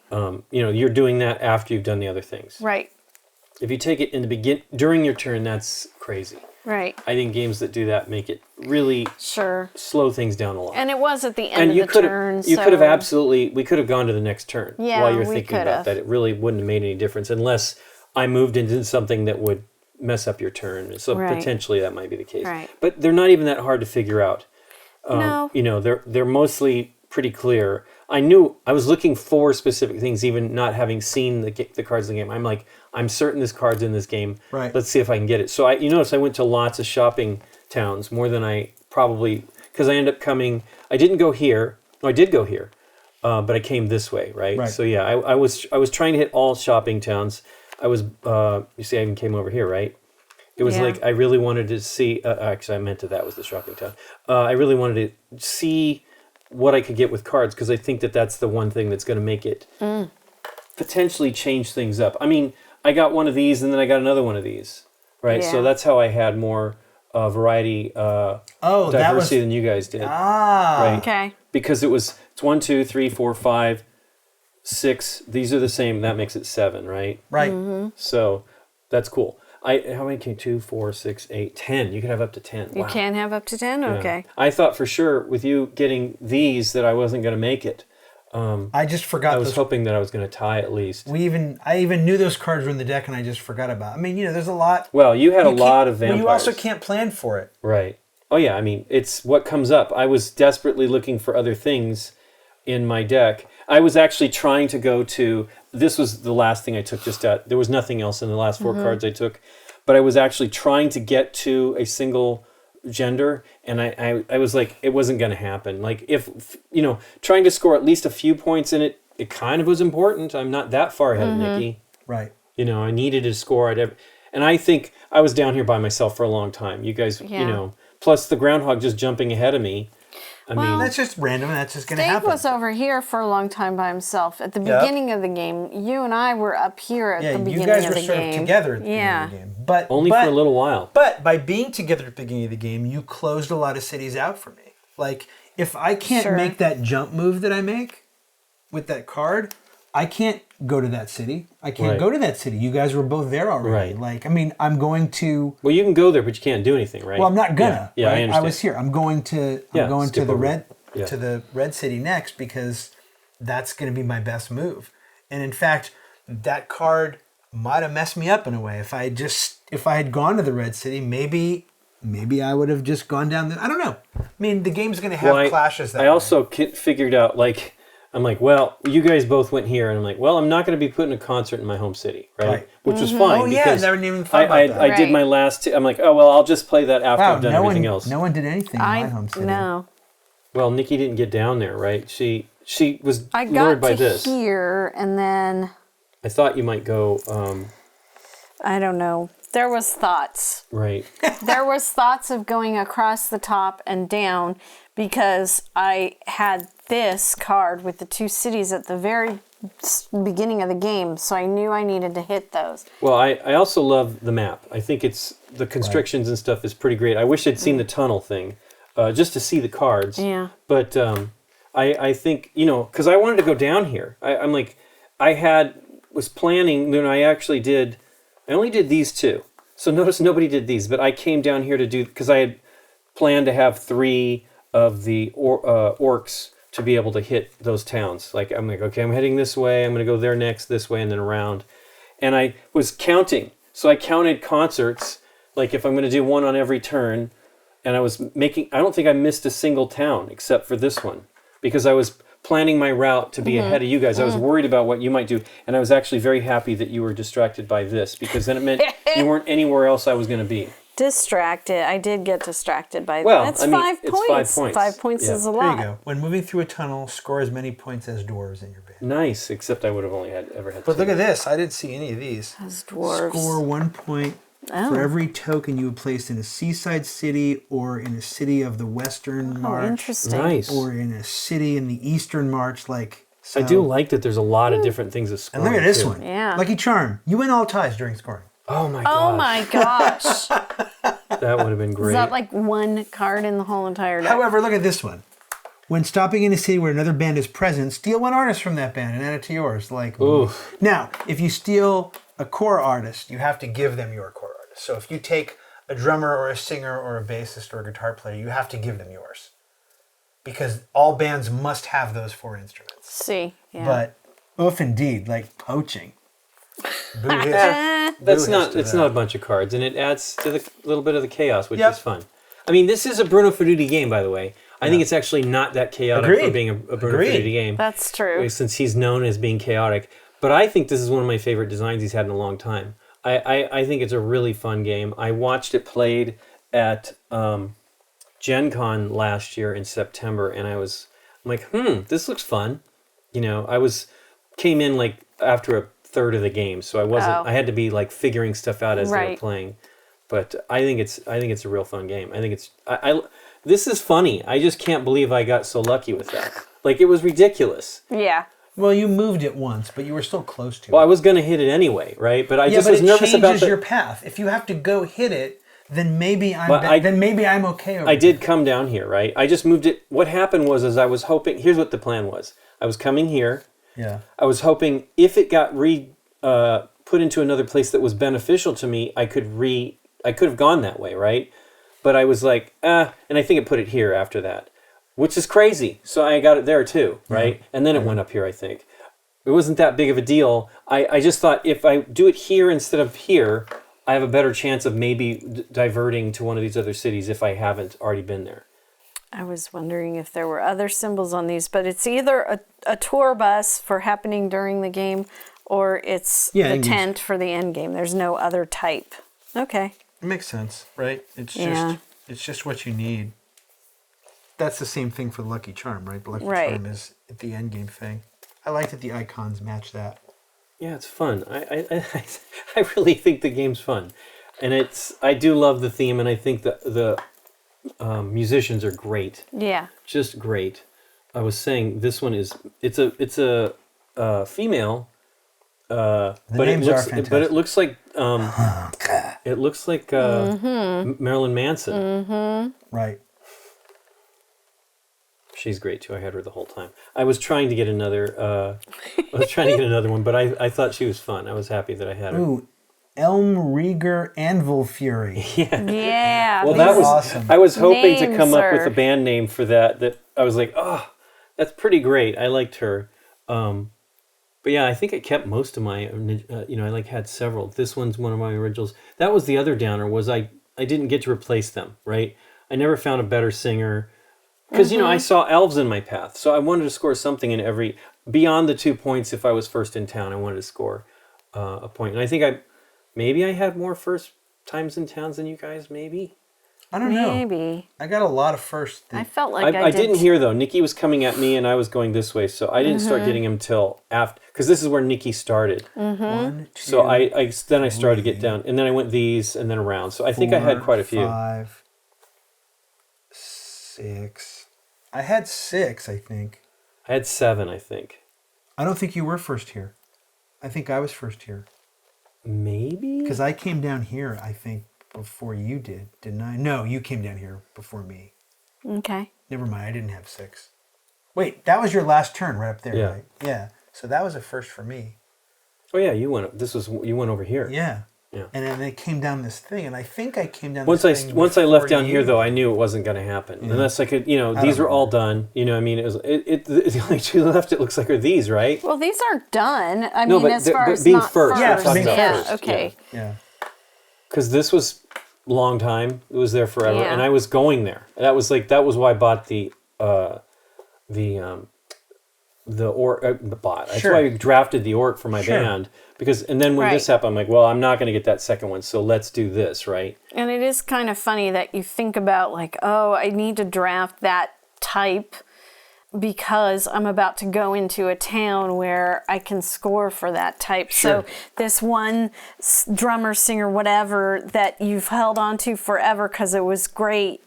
You're doing that after you've done the other things. right, If you take it in the during your turn, that's crazy. right. I think games that do that make it really Sure. slow things down a lot. And it was at the end And of you the could turn. have, we could have gone to the next turn Yeah, while you're we thinking could about have. that. It really wouldn't have made any difference unless I moved into something that would mess up your turn. So Right. potentially that might be the case. Right. But they're not even that hard to figure out. No. They're mostly pretty clear. I was looking for specific things, even not having seen the cards in the game. I'm like, I'm certain this card's in this game. Right. Let's see if I can get it. So you notice I went to lots of shopping towns, more than I probably, because I ended up coming. I didn't go here. No, I did go here, but I came this way, right? Right. So yeah, I was trying to hit all shopping towns. I was, you see, I even came over here, right? It was Yeah. like I really wanted to see. Actually, I meant that was the shopping town. I really wanted to see what I could get with cards because I think that's the one thing that's going to make it potentially change things up. I mean, I got one of these and then I got another one of these, right? Yeah. So that's how I had more variety, Oh, that was diversity than you guys did, right? Okay. Because it's 1, 2, 3, 4, 5, 6. These are the same. That makes it 7, right? right. So that's cool. How many can 2, 4, 6, 8, 10? You could have up to 10. You Wow. can have up to 10? Yeah. Okay. I thought for sure with you getting these that I wasn't going to make it. I just forgot. I was hoping that I was going to tie at least. I even knew those cards were in the deck, and I just forgot about. I mean, there's a lot. Well, you had a lot of vampires. But you also can't plan for it. Right. Oh yeah. I mean, it's what comes up. I was desperately looking for other things in my deck. I was actually trying to go to. This was the last thing I took. There was nothing else in the last 4 cards I took, but I was actually trying to get to a single gender, and I was like, it wasn't going to happen. Like if trying to score at least a few points in it, it kind of was important. I'm not that far ahead of Nikki. Right. I needed to score and I think I was down here by myself for a long time. You guys, plus the groundhog just jumping ahead of me. I mean, that's just random. That's just going to happen. Dave was over here for a long time by himself. At the beginning of the game, you and I were up here at the beginning of the game. Yeah, you guys were sort of together at the beginning of the game. But only for a little while. But by being together at the beginning of the game, you closed a lot of cities out for me. Like, if I can't make that jump move that I make with that card, I can't go to that city. I can't go to that city. You guys were both there already. Right. Like, I mean, I'm going to... Well, you can go there, but you can't do anything, right? Well, I'm not gonna. Yeah, right? I understand. I was here. I'm going to the red city next because that's going to be my best move. And in fact, that card might have messed me up in a way. If I had gone to the red city, maybe I would have just gone down I don't know. I mean, the game's going to have clashes that way. I also figured out, like, I'm like, well, you guys both went here, and I'm like, well, I'm not going to be putting a concert in my home city, right? Which was fine. Oh, yeah, I never even thought about that. I did my last I'm like, oh, well, I'll just play that after I've done everything else. No one did anything in my home city. No. Well, Nikki didn't get down there, right? She was I lured by got to this. here, and then... I thought you might go... I don't know. There was thoughts. Right. There was thoughts of going across the top and down because I had this card with the 2 cities at the very beginning of the game, so I knew I needed to hit those. Well, I also love the map. I think the constrictions and stuff is pretty great. I wish I'd seen the tunnel thing, just to see the cards. Yeah. But I think, because I wanted to go down here. I'm like, was planning, I only did these 2. So notice nobody did these, but I came down here to do, because I had planned to have 3 of the orcs to be able to hit those towns. Like, I'm like, okay, I'm heading this way, I'm going to go there next, this way, and then around. And I was counting. So I counted concerts, like if I'm going to do 1 on every turn, and I don't think I missed a single town except for this one, because I was planning my route to be ahead of you guys. I was worried about what you might do, and I was actually very happy that you were distracted by this, because then it meant you weren't anywhere else I was going to be. Distracted. I did get distracted by well, that. That's I mean, 5 it's points. 5 points. 5 points is a lot. There you go. When moving through a tunnel, score as many points as dwarves in your band. Nice, except I would have only ever had 2. But look at this. I didn't see any of these. As dwarves. Score 1 point for every token you have placed in a seaside city or in a city of the Western March. Interesting. Nice. Or in a city in the Eastern March. I do like that there's a lot of different things to score. And look at this too. one. Yeah. Lucky Charm. You win all ties during scoring. Oh my gosh. Oh my gosh. That would have been great. Is that like 1 card in the whole entire deck? However, look at this one. When stopping in a city where another band is present, steal 1 artist from that band and add it to yours. Oof. Now, if you steal a core artist, you have to give them your core artist. So if you take a drummer or a singer or a bassist or a guitar player, you have to give them yours. Because all bands must have those 4 instruments. See, yeah. But, indeed, like poaching. It's not a bunch of cards, and it adds to the little bit of the chaos, which is fun. I mean, this is a Bruno Faidutti game, by the way. I think it's actually not that chaotic for being a Bruno Faidutti game. That's true. Since he's known as being chaotic. But I think this is one of my favorite designs he's had in a long time. I think it's a really fun game. I watched it played at Gen Con last year in September, and I'm like, this looks fun. Came in like after a third of the game, so I had to be like figuring stuff out as they were playing. But I think it's a real fun game. I think this is funny. I just can't believe I got so lucky with that. Like, it was ridiculous. Yeah. Well, you moved it once, but you were still close to it. Well, I was going to hit it anyway, right? But I just was nervous about it. Changes your path. If you have to go hit it, then maybe I'm okay over I did come down here, right? I just moved it. What happened was I was hoping, here's what the plan was. I was coming here. Yeah. I was hoping if it got put into another place that was beneficial to me, I could have gone that way, right? But I was like, and I think it put it here after that, which is crazy. So I got it there too, right? And then it went up here, I think. It wasn't that big of a deal. I just thought if I do it here instead of here, I have a better chance of maybe diverting to one of these other cities if I haven't already been there. I was wondering if there were other symbols on these, but it's either a tour bus for happening during the game, or it's the tent for the end game. There's no other type. Okay. It makes sense, right? It's just what you need. That's the same thing for the Lucky Charm, right? The Lucky Charm is the end game thing. I like that the icons match that. Yeah, it's fun. I really think the game's fun, and I do love the theme, and I think the musicians are great. Yeah. Just great. I was saying this one it's a female. But it looks like Marilyn Manson. Mm-hmm. Right. She's great too. I had her the whole time. I was trying to get another one, but I thought she was fun. I was happy that I had her. Ooh, Elm Rieger Anvil Fury. Yeah. Well, that was awesome. I was hoping to come up with are... a band name for that. That I was like, oh, that's pretty great. I liked her. But yeah, I think I kept most of my, I had several. This one's one of my originals. That was the other downer, was I didn't get to replace them, right? I never found a better singer. Because, I saw elves in my path. So I wanted to score something in beyond the 2 points if I was first in town, I wanted to score a point. And I think maybe I had more first times in towns than you guys, maybe? I don't know. Maybe. I got a lot of first. I felt like I didn't hear though. Nikki was coming at me and I was going this way, so I didn't start getting him till after, because this is where Nikki started. One, two, so I started to get down, and then I went these and then around. So I think I had quite a few. 5, 6. I had 6, I think. I had 7, I think. I don't think you were first here. I think I was first here. Maybe? Because I came down here, I think, before you did, didn't I? No, you came down here before me. Okay. Never mind, I didn't have 6. Wait, that was your last turn right up there, yeah. right? Yeah. So that was a first for me. Oh yeah, you went over here. Yeah. Yeah. And then it came down this thing, and I think I came down once this thing once I left down here, though, I knew it wasn't going to happen. Yeah. Unless I could, these were all done. I mean, the only two left, it looks like, are these, right? Well, these aren't done. I no, mean, but as far as being not first. Yeah, being first. Okay. Yeah. Because this was a long time. It was there forever, Yeah. and I was going there. That was why I bought the orc. That's why I drafted the orc for my band. And then when this happened, I'm like, well, I'm not going to get that second one, so let's do this, right? And it is kind of funny that you think about like, oh, I need to draft that type because I'm about to go into a town where I can score for that type. Sure. So this one drummer, singer, whatever that you've held on to forever because it was great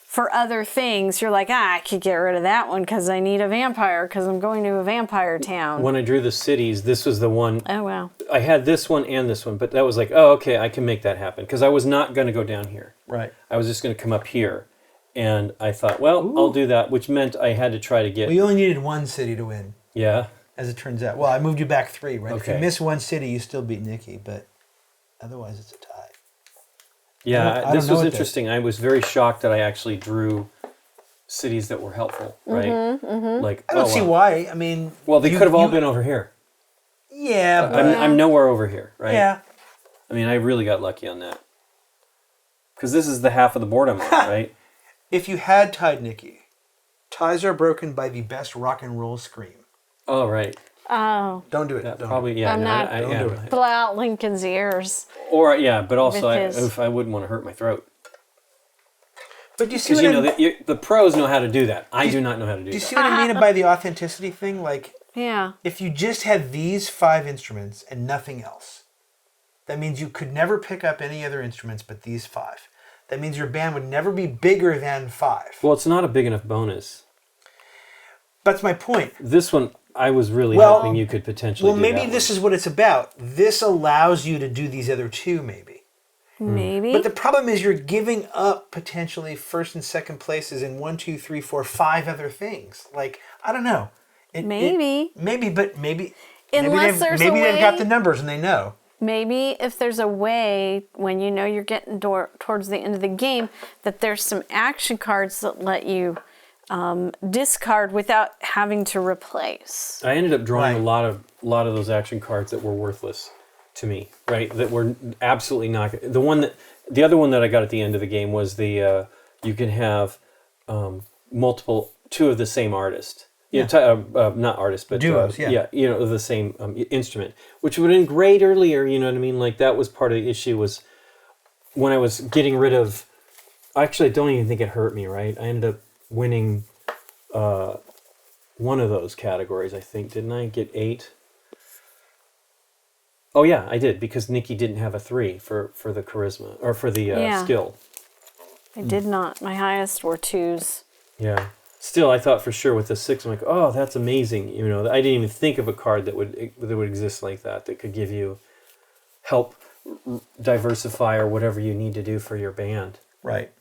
for other things, you're like, I could get rid of that one because I need a vampire because I'm going to a vampire town. When I drew the cities, this was the one. Oh, wow. I had this one and this one, but that was like, oh, okay, I can make that happen. Because I was not going to go down here. Right. I was just going to come up here. And I thought, well, I'll do that, which meant I had to try to get... Well, you only needed one city to win. Yeah. As it turns out. Well, I moved you back 3, right? Okay. If you miss one city, you still beat Nikki, but otherwise it's a tie. Yeah, this was interesting. I was very shocked that I actually drew cities that were helpful, right? Like, I don't see why. I mean... Well, they could have all been over here. Yeah, but... I'm nowhere over here, right? Yeah. I mean, I really got lucky on that. Because this is the half of the board I'm on, right? If you had tied Nikki, ties are broken by the best rock and roll scream. Oh, right. Oh. Don't do it. That don't probably, do it. yeah. I'm not... Don't do it. Blow out Lincoln's ears. Or, yeah, but also, With I wouldn't want to hurt my throat. But do you see Because, what the pros know how to do that. I do not know how to do that. Do you see what I mean by the authenticity thing? Like, Yeah. if you just had these 5 instruments and nothing else, that means you could never pick up any other instruments but these 5. That means your band would never be bigger than 5. Well, it's not a big enough bonus. That's my point. This one, I was really hoping you could potentially do maybe that this one. is what it's about. This allows you to do these other 2, maybe. Maybe. But the problem is you're giving up potentially first and second places in 1, 2, 3, 4, 5 other things. Like, I don't know. Maybe. Maybe, but maybe. Unless there's a maybe they've got way- the numbers and they know. maybe if there's a way when you know you're getting towards the end of the game that there's some action cards that let you discard without having to replace. I ended up drawing a lot of those action cards that were worthless to me, right? That were absolutely not. The other one that I got at the end of the game was the you can have two of the same artist. Not artist, but duos. The same instrument, which would have been great earlier. You know what I mean? Like that was part of the issue was when I was getting rid of. Actually, I don't even think it hurt me. Right? I ended up winning one of those categories. I think didn't I get 8? Oh yeah, I did because Nikki didn't have a 3 for the charisma or for the skill. I did not. My highest were 2s. Yeah. Still, I thought for sure with the 6, I'm like, oh, that's amazing. You know, I didn't even think of a card that would exist like that could give you help diversify or whatever you need to do for your band. Right.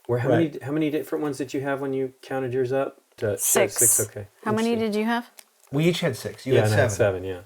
How many different ones did you have when you counted yours up? 6. 6. Okay. How many did you have? We each had 6. You had 7. I had 7. Yeah.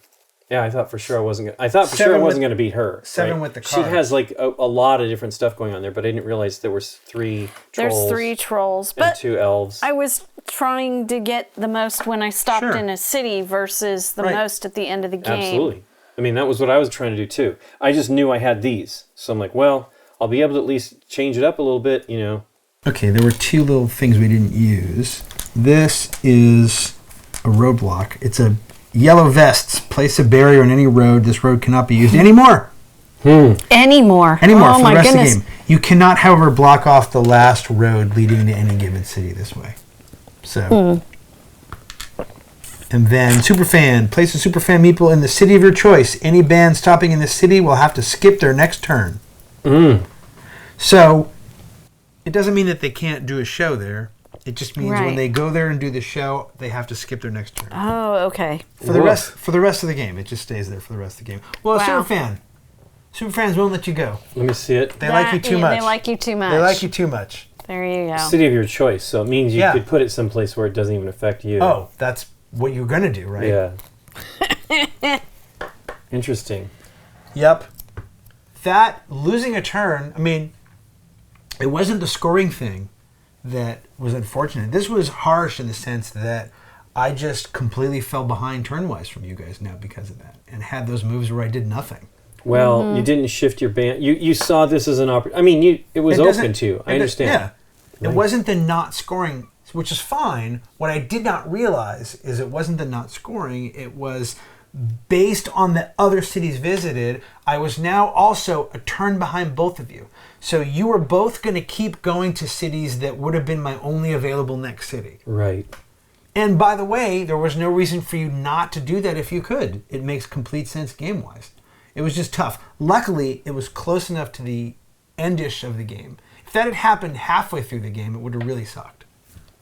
Yeah, I thought for sure I wasn't going to beat her. 7 with the card. She has like a lot of different stuff going on there, but I didn't realize there was 3 trolls. There's 3 trolls, and 2 elves. I was trying to get the most when I stopped in a city versus the most at the end of the game. Absolutely. I mean, that was what I was trying to do too. I just knew I had these, so I'm like, well, I'll be able to at least change it up a little bit, you know. Okay, there were 2 little things we didn't use. This is a roadblock. It's a yellow vests. Place a barrier on any road. This road cannot be used anymore. Anymore for the rest of the game. You cannot, however, block off the last road leading to any given city this way. So, and then Superfan. Place a Superfan meeple in the city of your choice. Any band stopping in the city will have to skip their next turn. So, it doesn't mean that they can't do a show there. It just means when they go there and do the show, they have to skip their next turn. Oh, okay. For the rest of the game, it just stays there for the rest of the game. Well, Superfans won't let you go. Let me see it. They like you too much. They like you too much. They like you too much. There you go. City of your choice, so it means you could put it someplace where it doesn't even affect you. Oh, that's what you're gonna do, right? Yeah. Interesting. Yep. That losing a turn. I mean, it wasn't the scoring thing that was unfortunate. This was harsh in the sense that I just completely fell behind turn-wise from you guys now because of that, and had those moves where I did nothing. Well, you didn't shift your band. You saw this as an opportunity. I mean, it was open to you. I understand. Yeah. It wasn't the not scoring, which is fine. What I did not realize is it wasn't the not scoring. It was based on the other cities visited. I was now also a turn behind both of you. So you were both going to keep going to cities that would have been my only available next city. Right. And by the way, there was no reason for you not to do that if you could. It makes complete sense game-wise. It was just tough. Luckily, it was close enough to the endish of the game. If that had happened halfway through the game, it would have really sucked.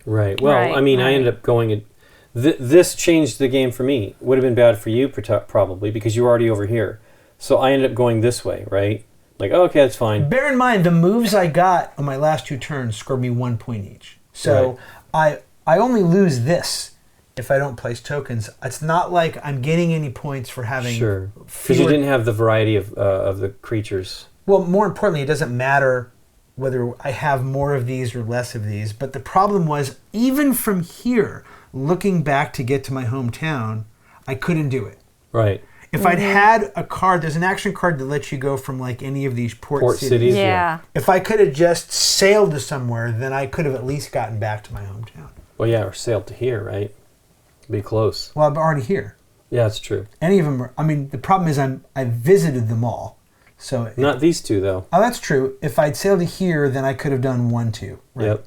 Right. Well, I mean, I ended up going... This changed the game for me. Would have been bad for you, probably, because you were already over here. So I ended up going this way, right? Like, oh, okay, that's fine. Bear in mind, the moves I got on my last 2 turns scored me 1 point each. So I only lose this if I don't place tokens. It's not like I'm getting any points for having... Sure, because you didn't have the variety of the creatures. Well, more importantly, it doesn't matter whether I have more of these or less of these. But the problem was, even from here, looking back to get to my hometown, I couldn't do it. Right. If I'd had a card, there's an action card that lets you go from like any of these port cities. Yeah. If I could have just sailed to somewhere, then I could have at least gotten back to my hometown. Well, yeah, or sailed to here, right? Be close. Well, I'm already here. Yeah, that's true. Any of them are, I mean, the problem is I visited them all. So not these 2, though. Oh, that's true. If I'd sailed to here, then I could have done 1, 2. Right? Yep.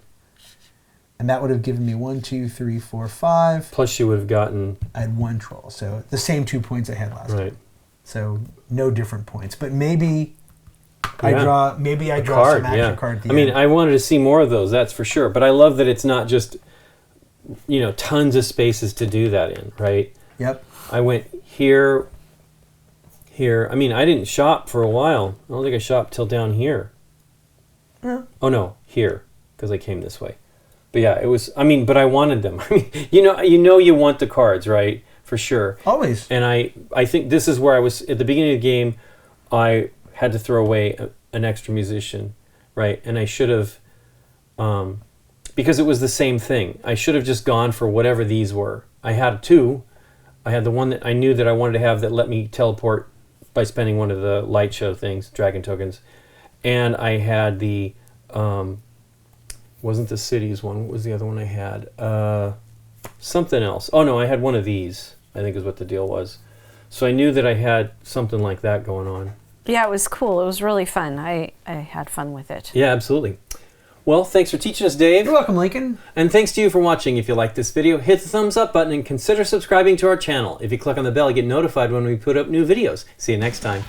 And that would have given me 1, 2, 3, 4, 5. Plus you would have gotten... I had 1 troll. So the same 2 points I had last time. So no different points. But maybe I draw some action card at the end. I mean, I wanted to see more of those, that's for sure. But I love that it's not just, tons of spaces to do that in, right? Yep. I went here. I mean, I didn't shop for a while. I don't think I shopped till down here. Yeah. Oh, no, here, because I came this way. But yeah, it was, but I wanted them. I mean, you want the cards, right? for sure. Always. And I think this is where I was at the beginning of the game. I had to throw away an extra musician, right? And I should have, because it was the same thing. I should have just gone for whatever these were. I had two. I had the one that I knew that I wanted to have that let me teleport by spending one of the light show things, dragon tokens, and I had the wasn't the cities one. What was the other one I had? Something else. Oh no, I had one of these. I think is what the deal was. So I knew that I had something like that going on. Yeah, it was cool. It was really fun. I had fun with it. Yeah, absolutely. Well, thanks for teaching us, Dave. You're welcome, Lincoln. And thanks to you for watching. If you like this video, hit the thumbs up button and consider subscribing to our channel. If you click on the bell, you get notified when we put up new videos. See you next time.